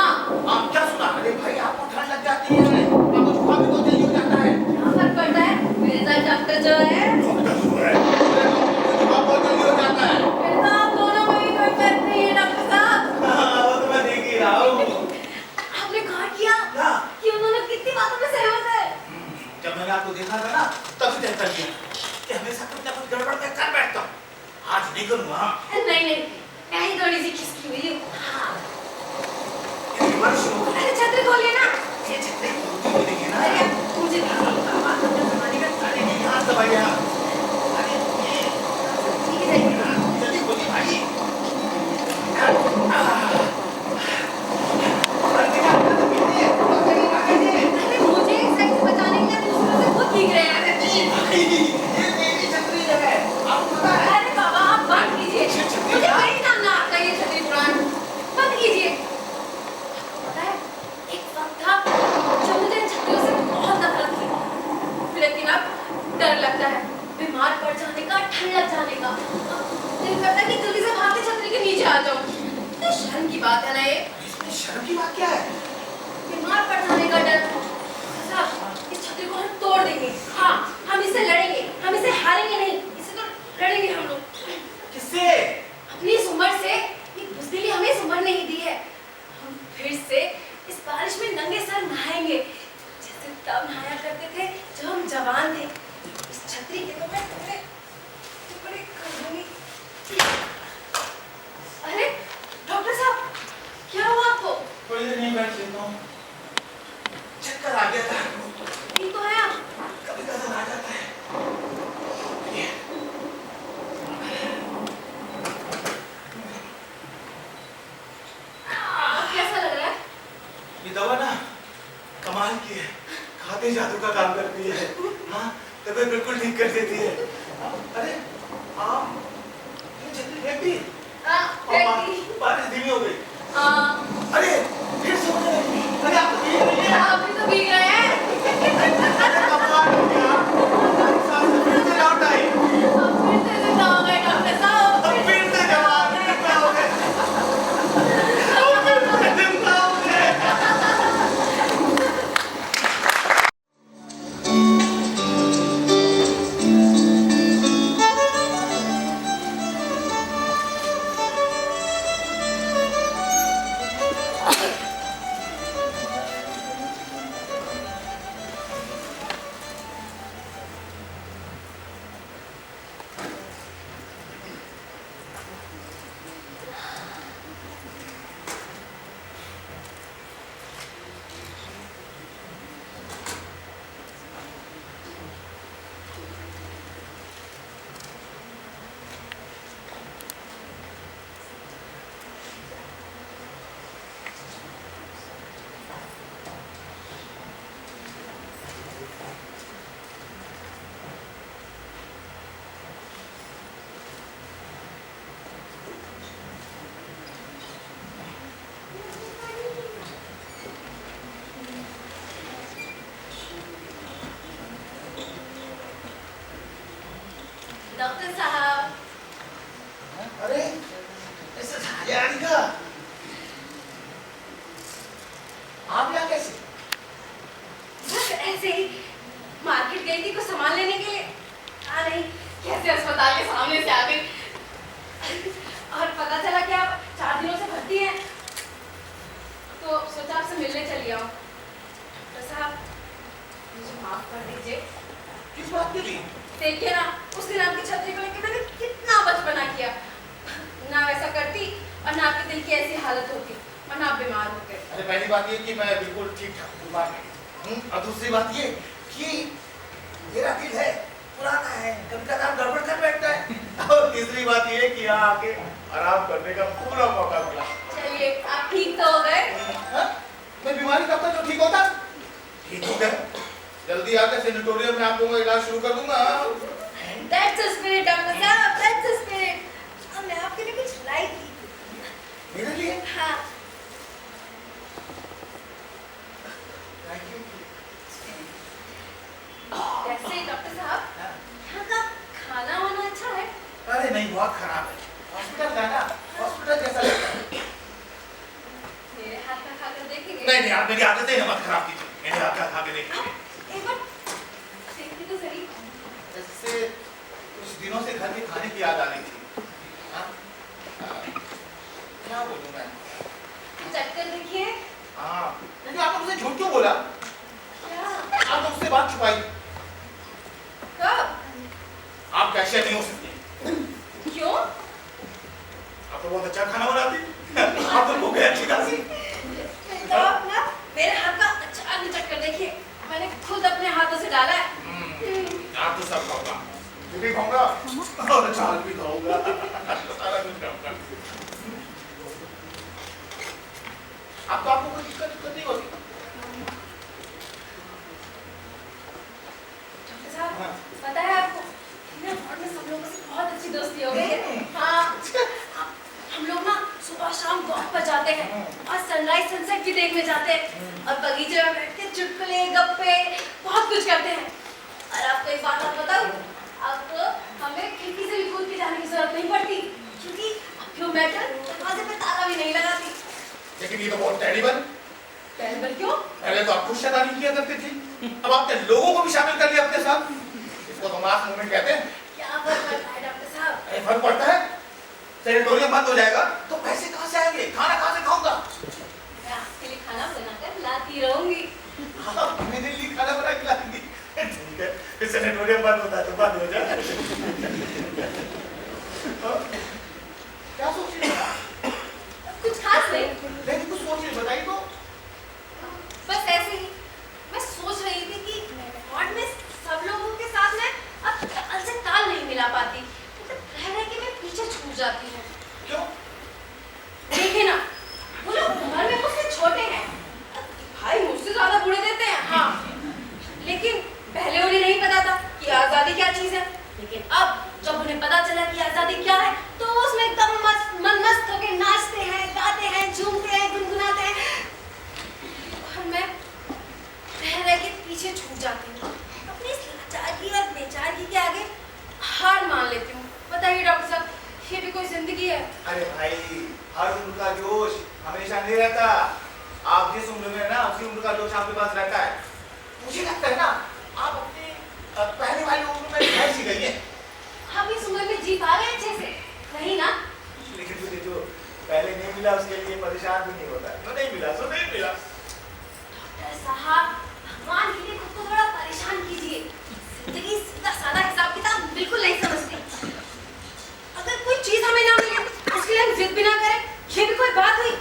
आप क्या सुना? अरे भाई, आपको ठंड लग जाती है, आपको जुकाम भी बहुत जल्दी हो जाता है। क्या फर्क पड़ता है? मेरे साथ डॉक्टर जो है, जुकाम बहुत जल्दी हो जाता है। फिर तो आप दोनों में भी कोई फर्क नहीं है, डॉक्टर साहब। हाँ, वो तो मैं देख ही रहा हूँ। आपने गौर किया क्या? कि उन्होंने कितनी बातों में सहमत है? जब मैंने आपको देखा था ना, तभी तय कर लिया कि हमेशा कुछ ना कुछ गड़बड़ मैं कर बैठता हूँ। आज नहीं करूँगा। नहीं नहीं, मैं ही थोड़ी सी खिसकी हुई हूँ। हाँ। ये बारिश शुरू हो गई। अरे छतरी खोलिए ना। ये छतरी खोलती हुई देखिए ना। अरे मुझे बात करने जमाने का अरे नहीं, हाथ दबाइए आप। अरे ये ठीक है, ठीक है। जल्दी खोलिए भाई। अरे मुझे सही से बचाने के लिए दूसरों से खुद भीग रहे हैं। ये मेरी छतरी है, आपको पता है? अरे बाबा, आप बंद कीजिए। मुझे कहीं काम ना आता ये छतरी पुराण। बंद कीजिए। आपको पता है, एक वक्त था जब मुझे इन छतरियों से बहुत नफरत थी, लेकिन अब डर लगता है बीमार पड़ जाने का, ठंड लग जाने का। दिल करता है कि जल्दी से भाग के छतरी के नीचे आ जाऊं। इतनी शर्म की बात है ना ये। इसमें शर्म की बात क्या है? बीमार पड़ जाने का डर। साहब, इस छतरी को हम तोड़ देंगे। हाँ, हम इससे लड़ेंगे, हम इसे हारेंगे नहीं, इसे तो लड़ेंगे हम लोग। किससे? अपनी इस उम्र से ये बुज़दिली हमें इस उम्र नहीं दी है। हम फिर से इस बारिश में नंगे सर नहाएंगे, जैसे तब नहाया करते थे जब हम जवान थे। इस छतरी के तो मैं टुकड़े कर दूंगी। अरे डॉक्टर साहब, क्या हुआ आपको? थोड़ी देर नहीं बैठ लेता हूँ, चक्कर आ गया था। ठीक तो है आप? कभी कभी आ जाता है। ये अब कैसा लग रहा है? ये दवा ना कमाल की है, खाते जादू का काम करती है। हाँ, तबीयत बिल्कुल ठीक कर देती है। अरे आप ये छतरी फेंक दी। हाँ, फेंक दी। बारिश धीमी हो गई। हाँ। अरे फिर से होने लगी। अरे आप तो भीग रही हैं। आप भी तो भीग रहे हैं। अरे कमाल हो गया। हमारे साथ से फिर से लौट आई। अब फिर से जिंदा हो गए डॉक्टर साहब। अब फिर से जवान जिंदा हो गए। अब फिर से जिंदा हो गए। डॉक्टर साहब। अरे ऐसे राधिका, आप यहाँ कैसे? बस ऐसे ही मार्केट गई थी कुछ सामान लेने के लिए। नहीं, कैसे अस्पताल के सामने से आ गई और पता चला कि आप 4 दिनों से भर्ती हैं, तो सोचा आपसे मिलने चली आऊं। डॉक्टर साहब मुझे माफ कर दीजिए। किस बात के लिए? देखिए ना, उस दिन आपकी छतरी को लेकर मैंने कितना बचपना किया। ना वैसा करती और ना आपके दिल की ऐसी हालत होती और ना आप बीमार होते। अरे पहली बात ये कि मैं बिल्कुल ठीक ठाक बीमार नहीं हूँ, और दूसरी बात ये कि मेरा दिल है पुराना है, कभी कभी आप गड़बड़ कर बैठता है, और तीसरी बात ये कि यहाँ आके आराम करने का पूरा मौका मिला। चलिए, आप ठीक तो हो गए? मैं बीमारी कब तक तो ठीक होता? ठीक हो गया, जल्दी आकर सेनेटोरियम में आप लोगों का इलाज शुरू कर दूंगा। That's the spirit, डॉक्टर साहब, that's the spirit। अब मैं आपके लिए कुछ लाई थी। मेरे लिए? हाँ। Thank you। कैसे डॉक्टर साहब, यहाँ का खाना वाना अच्छा है? अरे नहीं, बहुत खराब है। हॉस्पिटल जाना, हॉस्पिटल जैसा लगता है। मेरे हाथ का खाकर देखेंगे? नहीं, आप मेरी आदतें मत खराब कीजिए, मेरे हाथ का खा के देखिए। एक बार देखिए तो सही। जैसे कुछ दिनों से घर के खाने की याद आ रही थी। हाँ? क्या बोलूं मैं? चक्कर देखिए। हाँ, लेकिन आपने मुझे झूठ क्यों बोला? क्या? आपने मुझसे बात छुपाई। कब? आप कैशियर नहीं हो सकती। क्यों? आप तो बहुत अच्छा खाना बनाती। आप तो भूखे अच्छी खासी। तो आप ना मेरे हाथ का अच्छा चक्कर देखिए, मैंने खुद अपने हाथों से डाला है। आप तो सब खाऊंगा, भी खाऊंगा और चावल भी खाऊंगा, सारा कुछ खाऊंगा। अब तो आपको कोई दिक्कत नहीं होती। डॉक्टर साहब, पता है आपको, मेरे वार्ड में सब लोगों से बहुत अच्छी दोस्ती हो गई है। हाँ, हम लोग ना सुबह शाम वॉक पर जाते हैं और सनराइज सनसेट भी देखने जाते हैं और बगीचे में बैठ के चुटकुले गप्पे बहुत कुछ करते हैं। और आपको एक बात और बताऊं, अब तो हमें खिड़की से भी कूद के जाने की जरूरत नहीं पड़ती, क्योंकि अब क्यों मेटल दरवाजे पे ताला भी नहीं लगाती। लेकिन ये तो बहुत टेरिबल। टेरिबल क्यों? पहले तो आप खुद शैतानी किया करते थे, अब आपने लोगों को भी शामिल कर लिया अपने साथ। इसको तो मास मूवमेंट कहते हैं। क्या फर्क पड़ता है डॉक्टर साहब? अरे फर्क पड़ता है, सेनेटोरियम बंद हो जाएगा तो पैसे कहाँ से आएंगे, खाना कहाँ से खाऊंगा? मैं आपके लिए खाना बनाकर लाती रहूंगी। हाँ, मेरे लिए खाना बना के लाएंगी। ठीक है, फिर सेनेटोरियम बंद होता है तो बंद हो जाए। क्या सोच रही हैं? कुछ खास नहीं, लेकिन कुछ सोच रही, बताइए तो। बस ऐसे ही मैं सोच रही थी कि वार्ड में सब लोगों के साथ मैं अब ताल से ताल नहीं मिला पाती, रह रह के मैं पीछे छूट जाती हूँ। क्यों? देखिए ना, वो लोग उम्र में मुझसे छोटे हैं, भाई मुझसे ज्यादा बूढ़े देते हैं। हाँ, लेकिन पहले उन्हें नहीं पता था कि आजादी क्या चीज है, लेकिन अब जब उन्हें पता चला कि आजादी क्या है तो उसमें एकदम मस्त होके नाचते हैं, गाते हैं, झूमते हैं, गुनगुनाते हैं और मैं रह रह के पीछे छूट जाती हूँ। अपनी इस लाचारी और बेचारगी के आगे हार मान लेती हूँ। बताइए डॉक्टर साहब, ये भी कोई जिंदगी है? अरे भाई, हर उम्र का जोश हमेशा नहीं रहता। आप जिस उम्र में है ना, उसी उम्र का जोश आपके पास रहता है। मुझे लगता है ना, आप अपने पहले वाली उम्र में रह सी गई हैं। आप इस उम्र में जी पा रहे हैं अच्छे से? नहीं ना? लेकिन तुझे जो पहले नहीं मिला उसके लिए परेशान भी नहीं होता। तो नहीं मिला तो नहीं मिला। डॉक्टर साहब, भगवान के लिए खुद को थोड़ा परेशान कीजिए। जिंदगी सीधा साधा हिसाब किताब बिल्कुल नहीं समझती। अगर कोई चीज हमें ना मिले उसके लिए हम जिद भी ना करें, ये भी कोई बात हुई?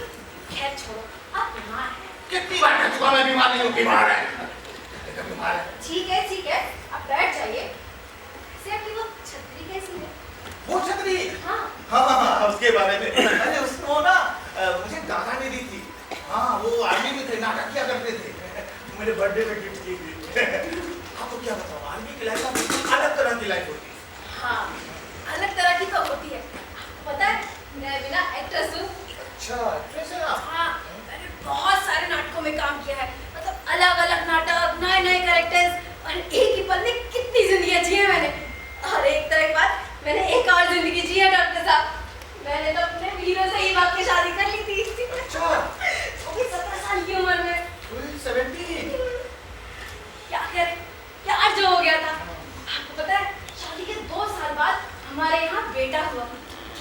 खैर छोड़ो, आप बीमार हैं। कितनी बार कह चुका मैं बीमार नहीं हूँ, बीमार है। बीमार है। ठीक है, आप बैठ जाइए। वैसे आपकी वो छतरी कैसी है? वो छतरी? हाँ। हाँ, उसके बारे में। अरे उसको ना मुझे दादा ने दी थी। हाँ, वो आर्मी में थे, नाटक किया करते थे। मेरे बर्थडे में गिफ्ट की थी। आपको क्या बताऊँ, आर्मी की लाइफ अलग तरह की लाइफ होती है। हाँ, अलग तरह की तो होती है। आपको पता है, मैं भी ना एक्ट्रेस हूँ। अच्छा, एक्ट्रेस है आप? हाँ, मैंने बहुत सारे नाटकों में काम किया है। मतलब अलग-अलग नाटक, नए-नए कैरेक्टर्स और एक ही पल में कितनी जिंदगियां जी है मैंने। और एक तो एक बात,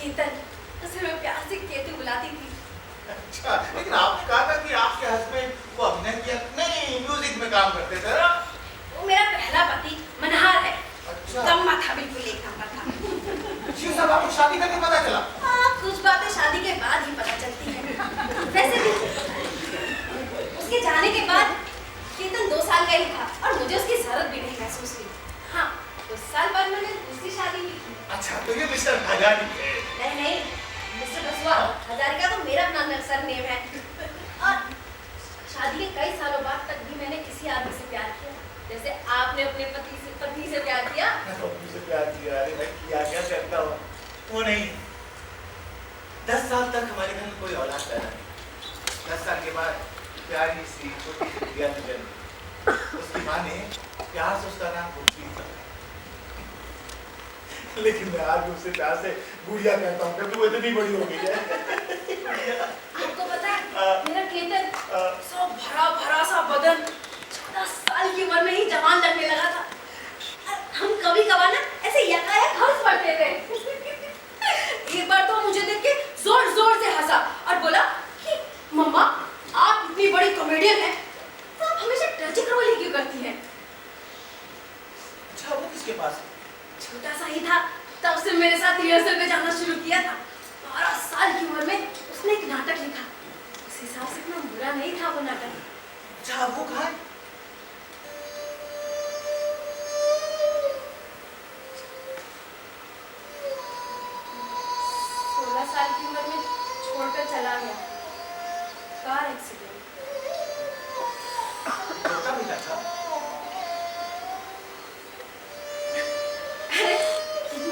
केतन, उसे मैं प्यार से केतु बुलाती थी। अच्छा, लेकिन आपने कहा था कि आपके हस्बैंड वो अभिनय किया नहीं, म्यूजिक में काम करते थे ना? वो मेरा पहला पति मनहार है। अच्छा। कम्मा था, बिल्कुल एक नंबर था। ये सब आपको शादी करके पता चला? हाँ, कुछ बातें शादी के बाद ही पता चलती हैं। वैसे भी उसके जाने के बाद केतन 2 साल का ही था और मुझे उसकी जरूरत भी नहीं महसूस हुई। हाँ, 2 साल बाद मैंने दूसरी शादी भी की। अच्छा, तो ये मिस्टर हजारी है। नहीं, मिस्टर बसवा, हजारिका तो मेरा अपना सरनेम है। और शादी के कई सालों बाद तक भी मैंने किसी आदमी से प्यार किया, जैसे आपने अपने पत्नी से प्यार किया। पत्नी से प्यार किया? अरे मैं किया क्या करता हूँ, वो नहीं। 10 साल तक हमारे घर में कोई औलाद पैदा नहीं। 10 साल के बाद प्यारी सी छोटी सी गुड़िया जन्मी। उसकी माँ ने प्यार से उसका नाम गुड़िया रखा। लेकिन मैं आज उससे प्यार से गुड़िया कहता हूँ क्योंकि वो इतनी बड़ी हो गई है। आपको पता है मेरा केतन सब भरा भरा सा बदन 14 साल की उम्र में ही जवान लगने लगा था। हम कभी कभार ना ऐसे यकायक हंस पड़ते थे। एक बार तो मुझे देख के जोर जोर से हंसा और बोला कि मम्मा, आप इतनी बड़ी कॉमेडियन हैं, तो आप हमेशा ट्रेजिक रोल ही क्यों करती हैं? अच्छा, वो किसके पास? छोटा सा ही था तब से मेरे साथ रिहर्सल पे जाना शुरू किया था। 12 साल की उम्र में उसने एक नाटक लिखा। उस हिसाब से इतना बुरा नहीं था वो नाटक। अच्छा, वो कहाँ है? 16 साल की उम्र में छोड़कर चला गया, कार एक्सीडेंट। छोटा बेटा था? अरे,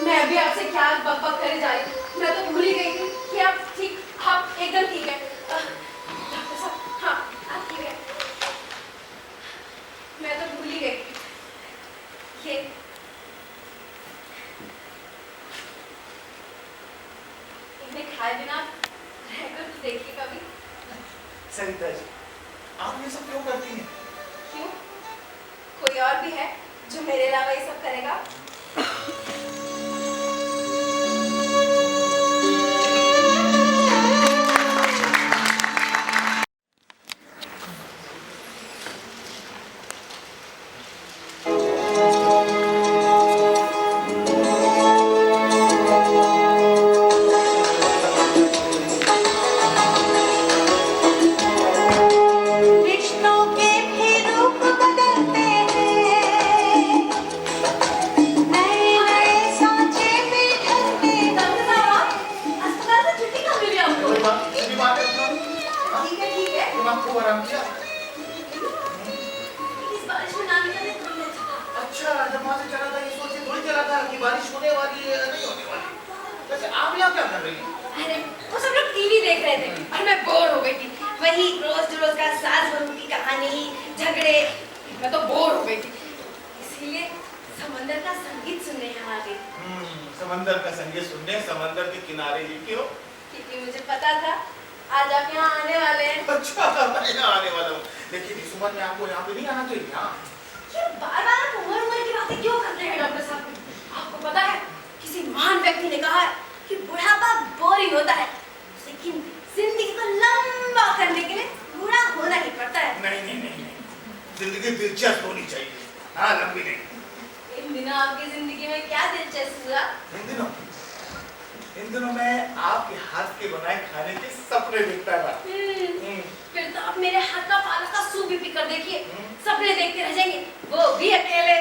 मैं भी आपसे क्या बकबक करे जा रही हूँ। मैं तो भूल ही गई थी कि आप एकदम ठीक है। डॉक्टर साहब, हाँ, आप ठीक है। मैं तो भूल ही गई थी। ये इन्हें खाए बिना रहकर तो देखिए कभी। सरिता जी, आप ये सब क्यों करती हैं? क्यों? कोई और भी है जो मेरे अलावा ये सब करेगा? रिश्तों के भी रूप बदलते हैं, नए नए सांचे भी ढलते हैं। डॉक्टर साहब, अस्पताल से छुट्टी कब मिली आपको? कोई बात नहीं, बीमार है अपना। ठीक है, ठीक है। दिमाग खूब आराम किया। इस बारिश में ना निकलने तो नहीं अच्छा था। अच्छा, जब वहाँ से चला था ये सोच के थोड़ी चला था कि बारिश होने वाली है नहीं होने वाली। वैसे आप यहाँ क्या कर रही हैं? अरे, वो सब लोग टीवी देख रहे थे और मैं बोर हो गई थी। वही रोज का सास बहू की कहानी, झगड़े। मैं तो बोर हो गई थी, इसीलिए समंदर का संगीत सुनने यहाँ आ गई। समंदर का संगीत सुनने समंदर के किनारे ही क्यों? क्योंकि मुझे पता था आज आप यहाँ आने वाले हैं। अच्छा, मैं यहाँ आने वाला हूँ। लेकिन इस उम्र में आपको यहाँ पे नहीं आना चाहिए। हाँ, ये बार-बार आप उम्र की बातें क्यों करते हैं डॉक्टर साहब? आपको पता है किसी महान व्यक्ति ने कहा है कि बुढ़ापा बोरिंग होता है, लेकिन जिंदगी को लंबा करने के लिए बूढ़ा होना ही पड़ता है। नहीं, जिंदगी दिलचस्प होनी चाहिए। हाँ, लंबी नहीं। इन दिनों आपकी जिंदगी में क्या दिलचस्प हुआ? इन दिनों मैं आपके हाथ के बनाए खाने के सपने देखता था। फिर तो आप मेरे हाथ का पालक का सूप भी पी कर देखिए, सपने देखते रह जाएंगे, वो भी अकेले।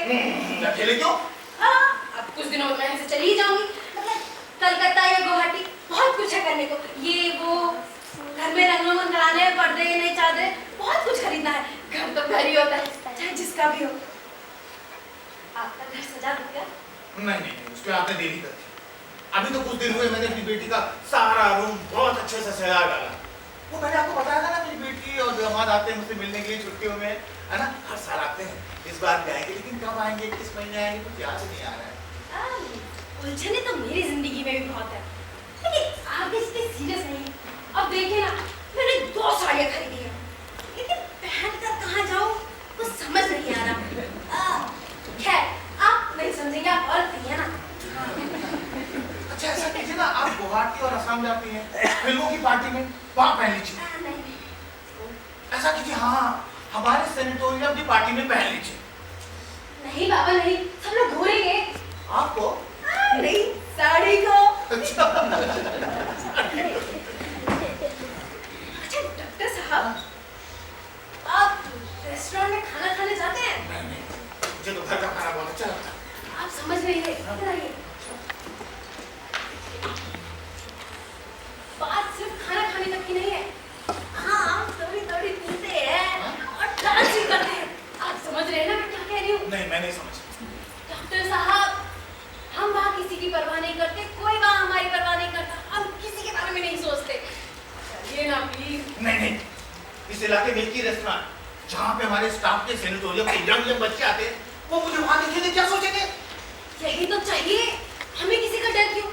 अकेले क्यों? अब कुछ दिनों में मैं यहाँ से चली ही जाऊंगी। मतलब कलकत्ता या गुवाहाटी बहुत कुछ है करने को। ये वो घर में रंगरोगन कराने हैं, पर्दे नए चादरें, बहुत कुछ खरीदना है। घर तो घर ही होता है, चाहे जिसका भी हो। आपका घर सजा दूंगा? नहीं, उसमें आपने देरी कर दी। अभी तो कुछ दिन हुए मैंने अपनी बेटी का सारा रूम बहुत अच्छे से सजा डाला। वो मैंने आपको बताया था ना, मेरी बेटी और दामाद आते हैं मुझसे मिलने के लिए छुट्टियों में, है ना? हर साल आते हैं। इस बार भी आएंगे, लेकिन कब आएंगे, किस महीने आएंगे, कुछ याद नहीं आ रहा है। उलझने तो मेरी जिंदगी में भी बहुत है, लेकिन आप इसके सीरियस नहीं है। अब देखिए ना, मैंने 2 साड़ियाँ खरीदी हैं, लेकिन पहन कर कहाँ जाऊँ कुछ समझ नहीं आ रहा। खैर, आप नहीं समझेंगे, आप और नहीं है ना। अच्छा, ऐसा कीजिए ना, आप गुवाहाटी और असम जाती हैं फिल्मों की पार्टी में, वहाँ पहन लीजिए। नहीं ऐसा कीजिए, हाँ हमारे सेनेटोरियम की पार्टी में पहन लीजिए। नहीं बाबा नहीं, सब लोग घूरेंगे। आपको नहीं, साड़ी को। अच्छा अच्छा डॉक्टर साहब, आप रेस्टोरेंट में खाना खाने जाते हैं? नहीं, मुझे तो घर का खाना बहुत अच्छा लगता है। आप समझ नहीं रहे, इधर आइए। बात सिर्फ खाना खाने तक की नहीं है। हाँ, आप थोड़ी थोड़ी पीते हैं और डांस भी करते हैं। आप समझ रहे हैं ना मैं क्या कह रही हूँ? नहीं, मैं नहीं समझ। डॉक्टर साहब, हम वहाँ किसी की परवाह नहीं करते, कोई वहाँ हमारी परवाह नहीं करता, हम किसी के बारे में नहीं सोचते। चलिए ना प्लीज। नहीं, इस इलाके में एक ही रेस्टोरेंट जहाँ पे हमारे स्टाफ के सेनेटोरियम के यंग बच्चे आते हैं, वो मुझे वहाँ देखेंगे, क्या सोचेंगे? यही तो चाहिए, हमें किसी का डर क्यों?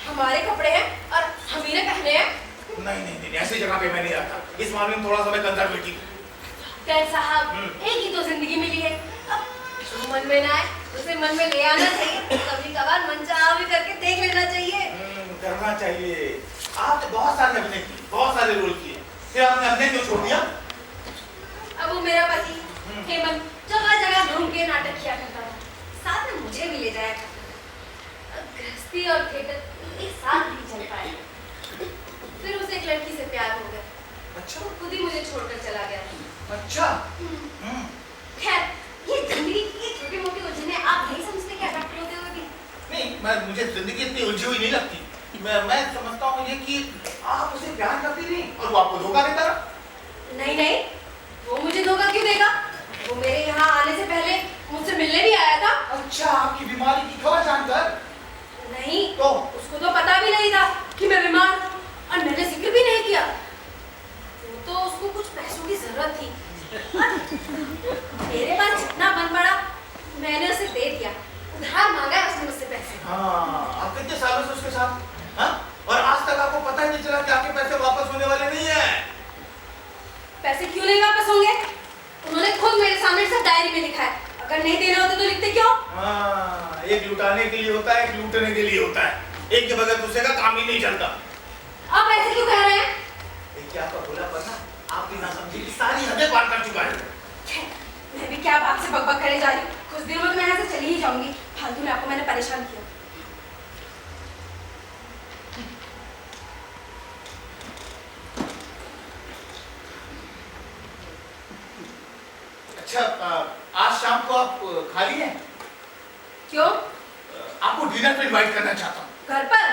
हमारे कपड़े हैं और हम ही ने पहने हैं। नहीं, ऐसी जगह पे मैं नहीं आता। इस मामले में थोड़ा सा मैं कंजर्वेटिव हूँ। डॉक्टर साहब, एक ही तो जिंदगी मिली है, अब जो मन में ना आए उसे मन में ले आना चाहिए। कभी कभार मन चाहा भी करके देख लेना चाहिए। करना चाहिए। आपने बहुत सारे अभिनय किए, बहुत सारे रोल किए, फिर आपने अभिनय क्यों छोड़ दिया? अब वो मेरा पति हेमंत जगह जगह घूम के नाटक किया करता था, साथ में मुझे भी ले जाया करता था। गृहस्थी और थिएटर एक साथ नहीं चल पाए। फिर उसे एक लड़की से प्यार हो गया। अच्छा। वो खुद ही मुझे छोड़कर चला गया। अच्छा। खैर, ये जिंदगी की छोटी मोटी उलझने आप नहीं समझते क्या डॉक्टर होते हुए भी? नहीं, मुझे जिंदगी इतनी उलझी हुई नहीं लगती। मैं समझता हूँ ये कि आप उसे प्यार करती नहीं और वो आपको धोखा देता रहा। नहीं, वो मुझे धोखा क्यों देगा? वो मेरे यहाँ आने से पहले मुझसे मिलने भी आया था। अच्छा, आपकी बीमारी की खबर जानकर? नहीं, तो उसको तो पता भी नहीं था कि मैं बीमार हूँ और मैंने जिक्र भी नहीं किया। वो तो उसको कुछ पैसों की जरूरत थी और मेरे पास जितना बन पड़ा मैंने उसे दे दिया। उधार मांगा है उसने मुझसे पैसे। हाँ, आप कितने सालों से उसके साथ? हाँ? और आज तक आपको पता ही नहीं चला कि आपके पैसे वापस होने वाले नहीं है। पैसे क्यों नहीं वापस होंगे? उन्होंने खुद मेरे सामने से डायरी में लिखा है। अगर नहीं देना होता तो लिखते क्यों? हाँ, एक लुटाने के लिए होता है, एक लूटने के लिए होता है। एक के बगैर दूसरे का काम ही नहीं चलता। आप ऐसे क्यों कह रहे हैं? देखिए, आपका भोलापन ना आपकी नासमझी की सारी हदें पार कर चुका है। मैं भी क्या बात से बकबक करने जा रही हूँ। कुछ देर में मैं यहाँ से चली ही जाऊंगी। फालतू में आपको मैंने परेशान किया। अच्छा, आज शाम को आप खाली हैं? क्यों? आपको डिनर पे इनवाइट करना चाहता हूँ। घर पर?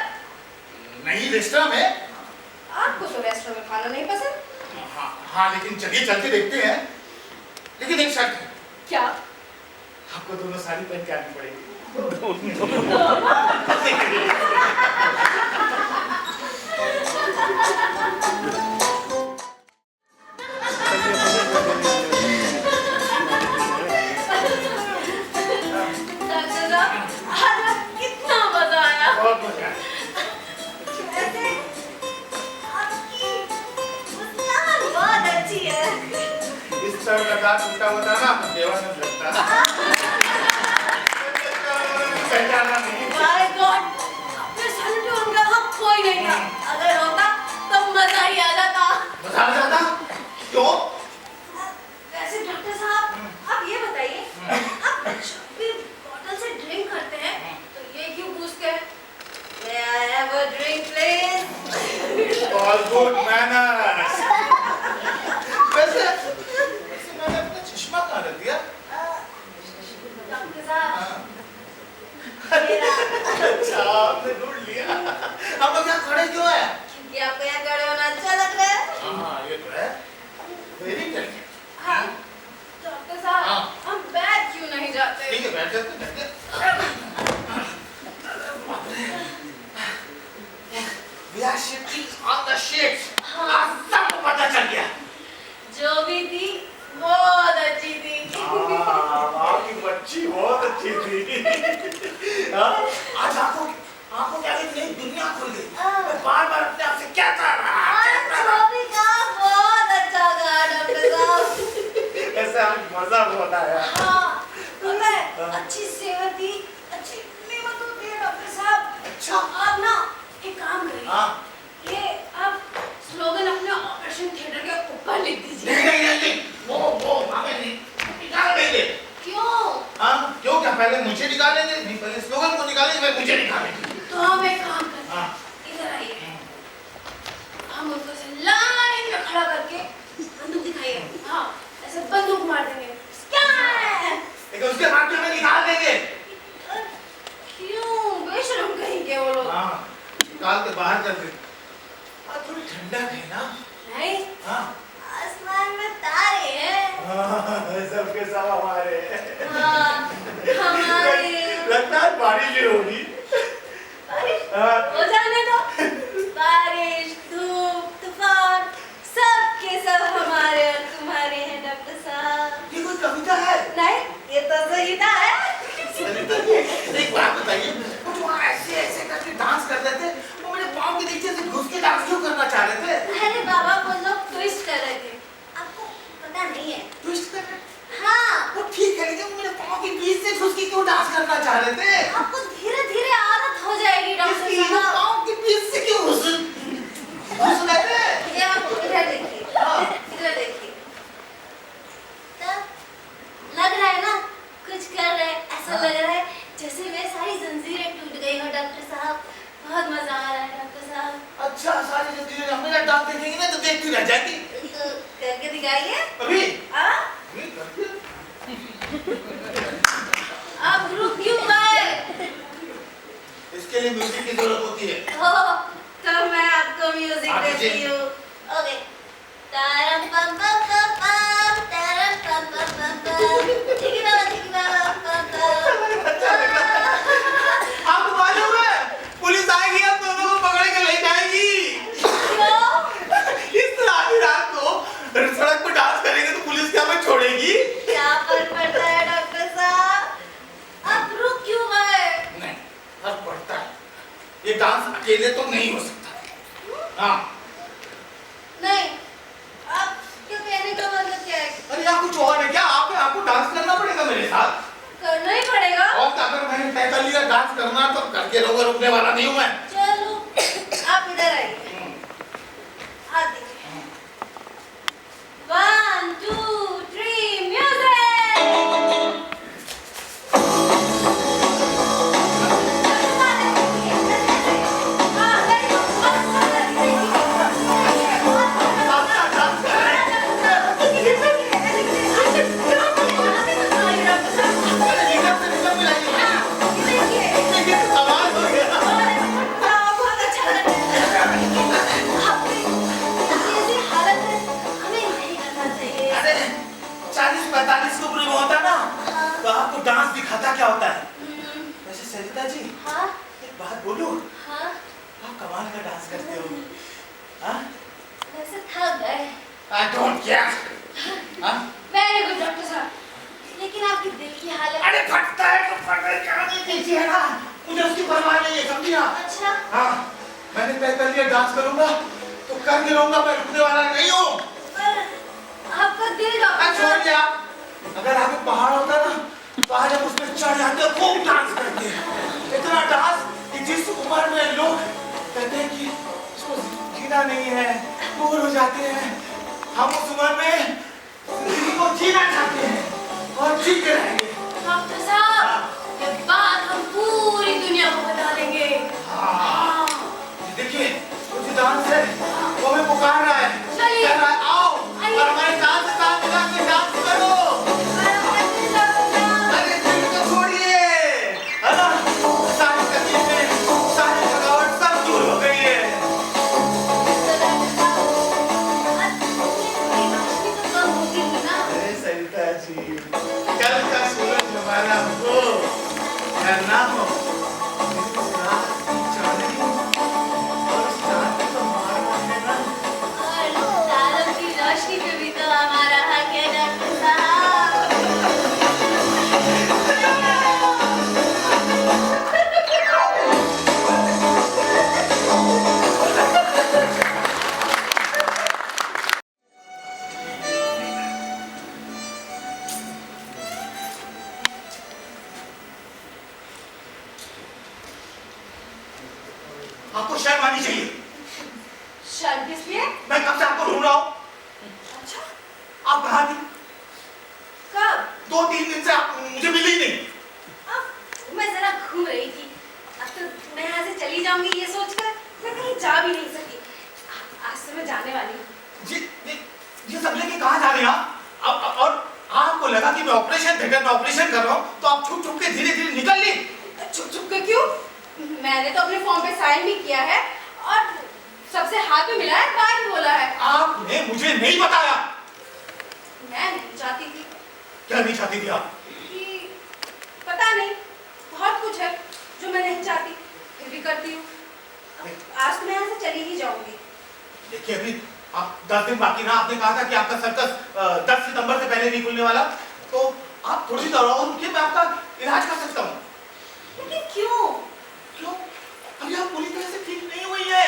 नहीं, रेस्टोरेंट में। आपको तो रेस्टोरेंट में खाना नहीं पसंद? हाँ, लेकिन चलिए चल के देखते हैं। लेकिन एक शर्त है। क्या? आपको दोनों साड़ी पहन के आनी पड़ेगी। कितना मजा आया। बहुत मजा आया। वैसे आपकी मुस्कान बहुत अच्छी है। इस तरह का दांत उल्टा होता ना तो देवानंद लगता। पहचाना नहीं। My God, अपने सेनेटोरियम का वहाँ कोई नहीं था। अगर होता तो मजा ही आ जाता। मजा आ जाता? क्यों? वैसे डॉक्टर साहब, आप ये बताइए, आप जब भी बॉटल से ड्रिंक करते हैं तो ये क्यों पूछते हैं? May I have a drink, please? All good manners. वैसे मैंने अपना चश्मा कहाँ रख दिया? डॉक्टर साहब, अच्छा, आपने ढूंढ लिया। हम लोग यहाँ खड़े क्यों हैं? क्योंकि आपको यहाँ खड़े होना अच्छा लग रहा है। हाँ, ये तो है। Very intelligent. हाँ, डॉक्टर साहब, हाँ। हम बैठ क्यों नहीं जाते? ठीक है, बैठ जाते हैं। We are shifting on the ships. आज सबको पता चल गया। जो भी थी बहुत अच्छी थी। आपकी बच्ची बहुत अच्छी थी। आज आंखों के आगे नई दुनिया खुल गई। मैं बार-बार अपने आप से क्या चाह रहा जो भी कहा बहुत अच्छा कहा डॉक्टर साहब। ऐसे आज मजा बहुत आया। हाँ, पता है, अच्छी मुझे नहीं खाने। तो हम एक काम करते हाँ। हैं, इधर आइए। हम उसको ऐसे लाइन में खड़ा करके बंदूक दिखाइए। हाँ, ऐसे बंदूक मार देंगे। स्कैन! लेकिन उसके बाद भी हमें निकाल देंगे। क्यों? बेशर्म कहेंगे वो लोग। हाँ, निकाल के बाहर कर दे। थोड़ी ठंडक है ना? नहीं, हाँ। आसमान में तारे हैं। सबके सब हमारे। हाँ, हमारे। लगता है बारिश ही होगी। बारिश? हाँ। हो जाने दो। बारिश, धूप, तूफान, सब के सब हमारे और तुम्हारे हैं डॉक्टर साहब। ये कोई कविता है? नहीं, ये तो संहिता है। एक बात बताइए, वो जो ऐसे ऐसे करके डांस कर रहे थे, वो मेरे पाँव के नीचे से घुस के डांस क्यों करना चाह रहे थे? अरे बाबा, वो लोग ट्विस्ट कर रहे थे। आपको पता नहीं है? ट्विस्ट कर रहे? हाँ, वो ठीक है, लेकिन वो मेरे पाँव के बीच से घुस के क्यों डांस करना चाह रहे थे? आपको धीरे-धीरे आदत हो जाएगी डॉक्टर इसलिए वो साहब। पाँव के बीच से क्यों घुस रहे थे? ये आप इधर देखिए, इधर देखिए। तब लग रहा है ना, कुछ कर रहे हैं, ऐसा लग रहा है जैसे वे सारी जंजीरें टूट गई हो डॉक्टर साहब। बहुत मजा आ रहा है डॉक्टर साहब। अच्छा, सारी जंजीरें हम मेरा डांस देखेंगे ना तो देखती रह जाएगी। तो करके दिखाइए। अभी? हाँ? अभी करती है? आप रुक क्यों गए? इसके लिए म्यूजिक की जरूरत होती है। हो, तो मैं आपको म्यूजिक हाँ, देती दीजिए। हूँ। ओके। तारम पम पम पम पम, तारम पम पम पम पम, चिकी बम पम। आपको मालूम है, पुलिस आएगी अब दोनों को पकड़ के ले जाएगी। क्यों? इस आधी रात को सड़क पर डांस करेंगे तो पुलिस क्या हमें छोड़ेगी? क्या फर्क पड़ता है डॉक्टर साहब? आप रुक क्यों गए? नहीं, फर्क पड़ता है। ये डांस अकेले तो नहीं हो सकता। हाँ। नहीं, आप क्यों कहने का मतलब क्या है? अरे यार कुछ और है क्या? आपको डांस करना पड़ेगा मेरे साथ। करना ही पड़ेगा। और अगर मैंने तय कर लिया डांस करना तो करके रहोगे, रुकने वाला नहीं हूँ मैं। चलो, आप इधर आइए। आते हैं। 1, 2, 3, म्यूजिक! कमाल हो गया। बहुत अच्छा लग रहा है। आपकी ऐसी हालत है, हमें नहीं करना चाहिए। अरे 40-45 की उम्र में होता ना तो आपको डांस दिखाता क्या होता है। वैसे सरिता जी, हाँ, एक बात बोलूं, हाँ, आप कमाल का डांस करते हो। हाँ? वैसे थक गए। I don't care। हाँ? वेरी गुड डॉक्टर साहब, लेकिन आपकी दिल की हालत। अरे फटता है तो फटने क्या नहीं कीजिए है ना, मुझे उसकी परवाह नहीं है, समझी आप? अच्छा, हाँ, मैंने तय कर लिया डांस करूंगा तो कर के रहूंगा, मैं रुकने वाला नहीं हूँ। पर आपका दिल डॉक्टर छोड़िए आप, अगर आगे पहाड़ होता ना तो आज हम उसमें चढ़ जाते, खूब डांस करते। इतना डांस कि जिस उम्र में लोग कहते हैं कि इसको जीना नहीं है, बोर हो जाते हैं, हम उस उम्र में जिंदगी को जीना चाहते हैं और जी के रहेंगे। डॉक्टर साहब, ये बात हम पूरी दुनिया को बता देंगे। हाँ, देखिए कुछ डांस है, वो हमें पुकार रहा है। चलिए। कह रहा है, आओ और हमारे डांस से काम मिला के डांस करो। अरे दिल को छोड़िए, है ना? सारी तकलीफें, सारी थकावट सब दूर हो गई है। अरे सरिता जी, कल का सूरज हमारा हो या ना हो, इस रात की चांदनी और उस रात को हमारा है ना। तारों की रोशनी पे भी तो हमारा हक है डॉक्टर साहब। आपको शर्म आनी चाहिए। शायद इसलिए। मैं कब से आपको ढूंढ रहा हूँ। अच्छा, आप कहाँ थी? कब? 2-3 दिन से आप मुझे मिली नहीं। अब मैं जरा घूम रही थी। अब तो जाऊंगी ये सोचकर मैं कहीं जा भी नहीं सकी। आज से मैं जाने वाली हूँ। ये सब लेके कहाँ जा रहे हैं आप? और आपको लगा कि मैं ऑपरेशन थिएटर में ऑपरेशन कर रहा हूँ तो आप छुप छुप के धीरे धीरे निकल ली। छुप छुप के क्यों? मैंने तो अपने फॉर्म पे साइन भी किया है और सबसे हाथ में मिला है, बात भी बोला है। आपने मुझे नहीं बताया। मैं नहीं चाहती थी। क्या नहीं चाहती थी आप? कि पता नहीं, बहुत कुछ है जो मैं नहीं चाहती फिर भी करती हूँ। आज तो मैं यहाँ से चली ही जाऊंगी। देखिए अभी आप 10 दिन बाकी ना, आपने कहा था कि आपका सर्कस 10 सितंबर से पहले नहीं खुलने वाला, तो आप थोड़ी देर और रुकिए, मैं आपका इलाज कर सकता हूँ। लेकिन क्यों? क्यों? अभी आप पूरी तरह से ठीक नहीं हुई है।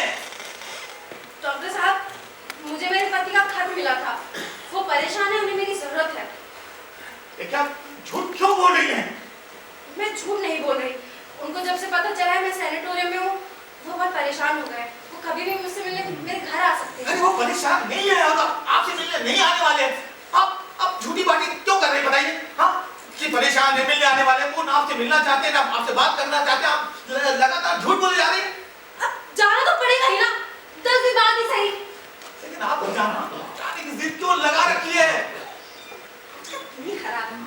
डॉक्टर साहब, मुझे मेरे पति का खत मिला था, वो परेशान है, उन्हें मेरी जरूरत है। देखिए आप झूठ क्यों बोल रही हैं? मैं झूठ नहीं बोल रही। उनको जब से पता चला है मैं सैनिटोरियम में हूँ, वो बहुत परेशान हो गए। वो कभी भी मुझसे मिलने मेरे घर आ सकते हैं। अरे वो परेशान नहीं है, आपसे मिलने नहीं आने वाले हैं। आप झूठी बातें क्यों कर रहे हैं बताइए? हाँ, कि परेशान है, मिलने आने वाले हैं, वो ना आपसे मिलना चाहते हैं ना आपसे बात करना चाहते हैं। आप लगातार झूठ बोले जा रहे हैं। अब जाना तो पड़ेगा ही ना, 10 दिन बाद ही सही। लेकिन आप जाने की जिद क्यों लगा रखी है? नहीं खराब है।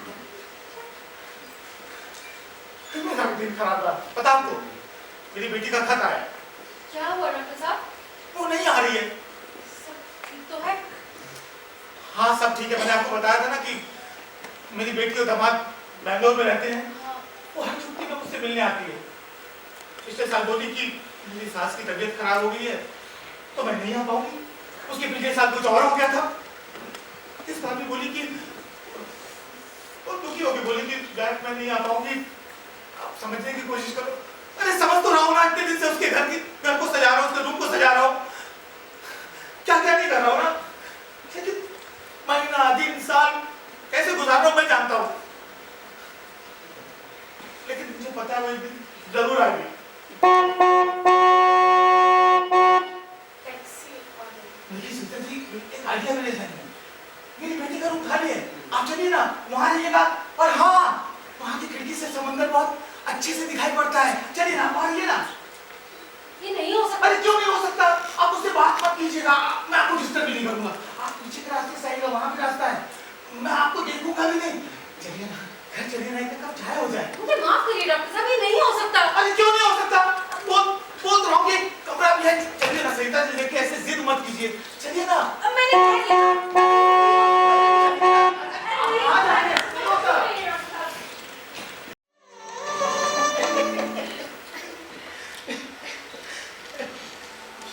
मेरा दिन खराब रहा, पता आपको? मेरी बेटी का खत आया। क्या हुआ डॉक्टर साहब? वो नहीं आ रही है। सब ठीक तो है? हाँ सब ठीक है। मैंने आपको बताया था ना कि मेरी बेटी और दामाद बैंगलोर में रहते हैं। हाँ। वो हर छुट्टी में मुझसे मिलने आती है। पिछले साल बोली कि मेरी सास की तबीयत खराब हो गई है तो मैं नहीं आ पाऊंगी। उसके पिछले साल कुछ और हो गया था। इस बार भी बोली कि दुखी होगी, बोली कि मैं नहीं आ पाऊंगी, आप समझने की कोशिश करो। अरे समझ तो रहा हूँ ना, इतने दिन से उसके घर को सजा रहा हूँ, उसके रूम को सजा रहा हूँ, क्या क्या नहीं कर रहा हूँ ना। लेकिन महीना दिन साल कैसे गुजार रहा हूँ मैं जानता हूँ। लेकिन मुझे पता है वो एक दिन जरूर आएगी। एक आइडिया मेरे ज़हन में, मेरी बेटी का रूम खाली है, आप चलिए ना वहां रहिएगा। और हाँ, वहां की खिड़की से समंदर बहुत अच्छे से दिखाई पड़ता है, चलिए ना वहां रहिए ना। ये नहीं हो सकता। अरे क्यों नहीं हो सकता? आप उससे बात मत कीजिएगा, मैं आपको डिस्टर्ब भी नहीं करूंगा। आप पीछे के रास्ते से आइएगा, वहां भी रास्ता है, मैं आपको देखूंगा भी नहीं। चलिए ना घर चलिए ना, एक कप चाय हो जाए। मुझे माफ करिए डॉक्टर साहब, ये नहीं हो सकता। अरे क्यों नहीं हो सकता? बोल रहा हूँ कि कमरा भी है, चलिए ना सरिता जी लेके, ऐसे जिद मत कीजिए, चलिए ना। अब मैंने कह दिया।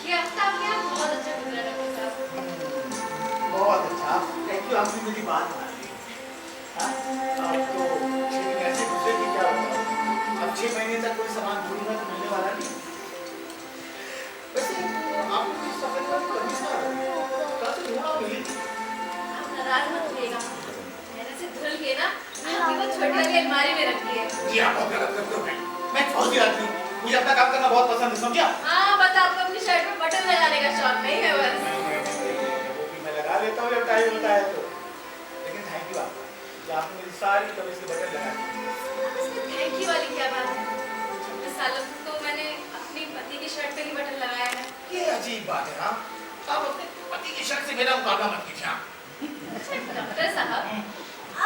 ये हफ्ता आपके यहाँ बहुत अच्छा गुजरा डॉक्टर साहब। बहुत अच्छा, थैंक यू, आपने मेरी बात मान ली। हाँ, अब तो 6 महीने ऐसे गुजरे कि क्या होता। अब 6 महीने तक कोई सामान ढूंढूंगा तो मिलने वाला नहीं। वैसे आपने जिस सफर का कमिश्नर कल से ढूंढा मिली। आप नाराज मत होइएगा, मैंने से धुल के ना आपकी वो छोटी वाली अलमारी में रखी है। जी आप बहुत गलत करते हो भाई, मैं फौजी आदमी हूँ, मुझे अपना काम करना बहुत पसंद है, समझा? हाँ, बस आपको अपनी शर्ट में बटन लगाने का शौक नहीं है बस। वो भी मैं लगा लेता हूँ जब टाइम होता है तो। लेकिन थैंक यू आपका कि आपने मेरी सारी कमीज के बटन लगा दिए। अब इसमें थैंक यू वाली क्या बात है? 26 सालों से तो मैंने अपनी पति की शर्ट पे ही बटन लगाया है। ये अजीब बात है। हाँ, आप अपने पति की शर्ट से मेरा मुकाबला मत कीजिए। डॉक्टर साहब,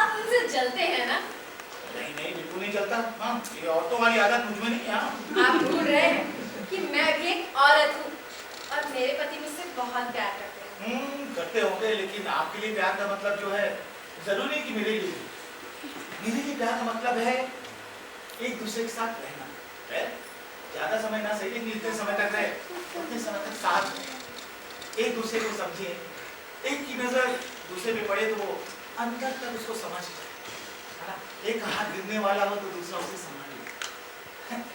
आप उनसे जलते हैं ना? नहीं नहीं, बिल्कुल नहीं चलता। हाँ, ये औरतों वाली आदत मुझ में नहीं है। हाँ। आप भूल रहे हैं कि मैं भी एक औरत हूँ और मेरे पति मुझसे बहुत प्यार करते हैं। करते होंगे, लेकिन आपके लिए प्यार का मतलब जो है जरूरी कि मेरे लिए प्यार का मतलब है एक दूसरे के साथ रहना है। ज्यादा समय ना सही, लेकिन इतने समय तक रहे, उतने समय तक साथ रहे, एक दूसरे को समझे, एक की नजर दूसरे पे पड़े तो वो अंदर तक उसको समझ जाए, है ना? एक हाथ गिरने वाला हो तो दूसरा उसे संभाले।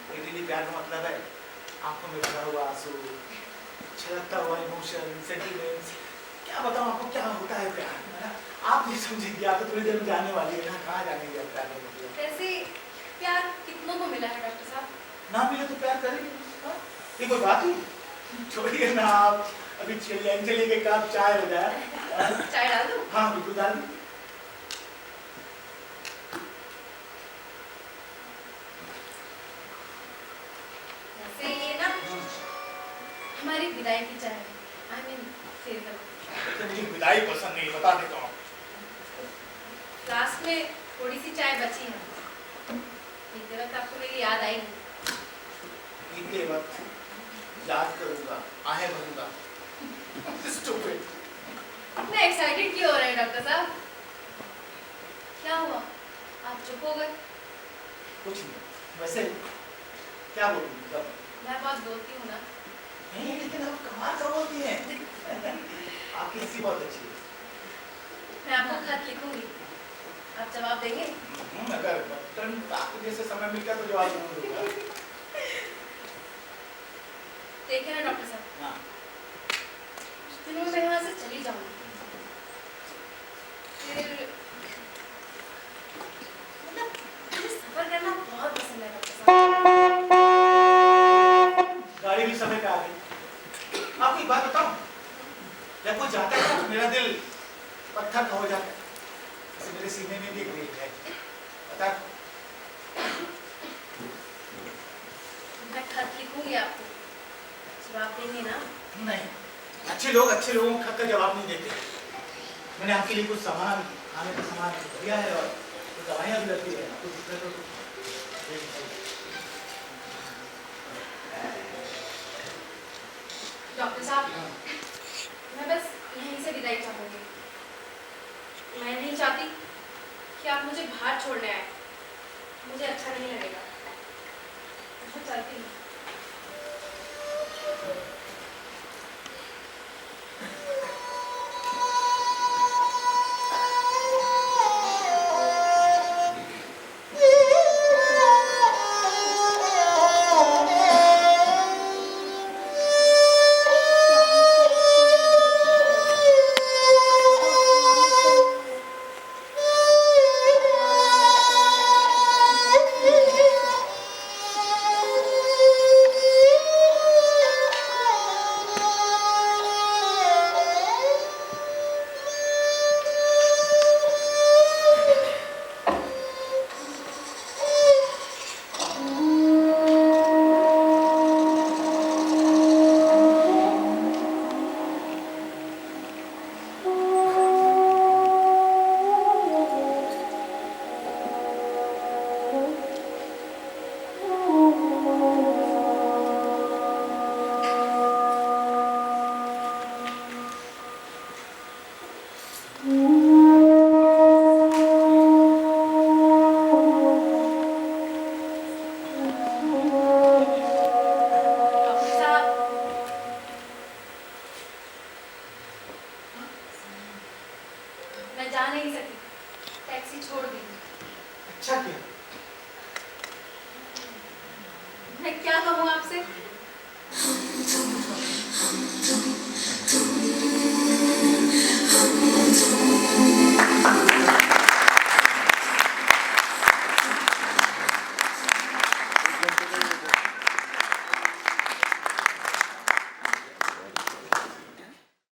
मेरे लिए प्यार का मतलब है आंखों में भरा हुआ आंसू, छलकता हुआ इमोशन, सेंटिमेंट्स। क्या बताऊं आपको क्या होता है प्यार, है ना? आप नहीं समझेंगे, आप तो थोड़ी देर में जाने वाली है ना, कहाँ जानेंगे अब प्यार का मतलब। वैसे प्यार कितनों को मिला है डॉक्टर साहब? ना मिले तो प्यार करेंगे। हाँ? ये कोई बात ही छोड़िए ना आप, अभी चलिए कि कप चाय हो जाए। चाय डाल दूं? हाँ बिल्कुल डाल दी। वैसे ये ना एक विदाई की चाय आई मीन फेवरेट। तो मुझे विदाई पसंद नहीं, बता देता हूँ। क्लास में थोड़ी सी चाय बची है, पीते वक्त आपको मेरी याद आएगी। पीते वक्त याद करूंगा, आहें भरूंगा। Stupid. इतने एक्साइटेड क्यों हो रहे हैं डॉक्टर साहब? क्या हुआ, आप चुप हो गए? कुछ नहीं, वैसे क्या बोलूं, मतलब मैं बहुत बोलती हूँ ना। नहीं, लेकिन आप कमाल का बोलती हैं। आपकी हंसी बहुत अच्छी है। मैं आपको खत लिखूंगी, आप जवाब देंगे? अगर तुरंत आपको जैसे समय मिल गया तो जवाब जरूर दूंगा। देखिए ना डॉक्टर साहब, हाँ, कुछ दिनों में मैं यहाँ से चली जाऊंगी। फिर मतलब मुझे सफर करना बहुत पसंद है डॉक्टर साहब। गाड़ी भी समय पे आ गई। आपको एक बात बताऊं, जब कोई जाता है तो मेरा दिल पत्थर का हो जाता है। जैसे मेरे सीने में भी एक रेत है, पता है? मैं खत लिखूंगी आपको, जवाब देंगे ना? नहीं, अच्छे लोग अच्छे लोगों को खत का जवाब नहीं देते। मैंने आपके लिए कुछ सामान, खाने का सामान दिया है और कुछ दवाइयाँ भी लगती है। आपको दिक्कत हो तो डॉक्टर साहब, मैं बस यहीं से विदाई चाहूंगी। मैं नहीं चाहती कि आप मुझे बाहर छोड़ने आए, मुझे अच्छा नहीं लगेगा। मैं चलती हूँ। मैं जा नहीं सकती, टैक्सी छोड़ दी। अच्छा किया। मैं क्या कहूँ आपसे?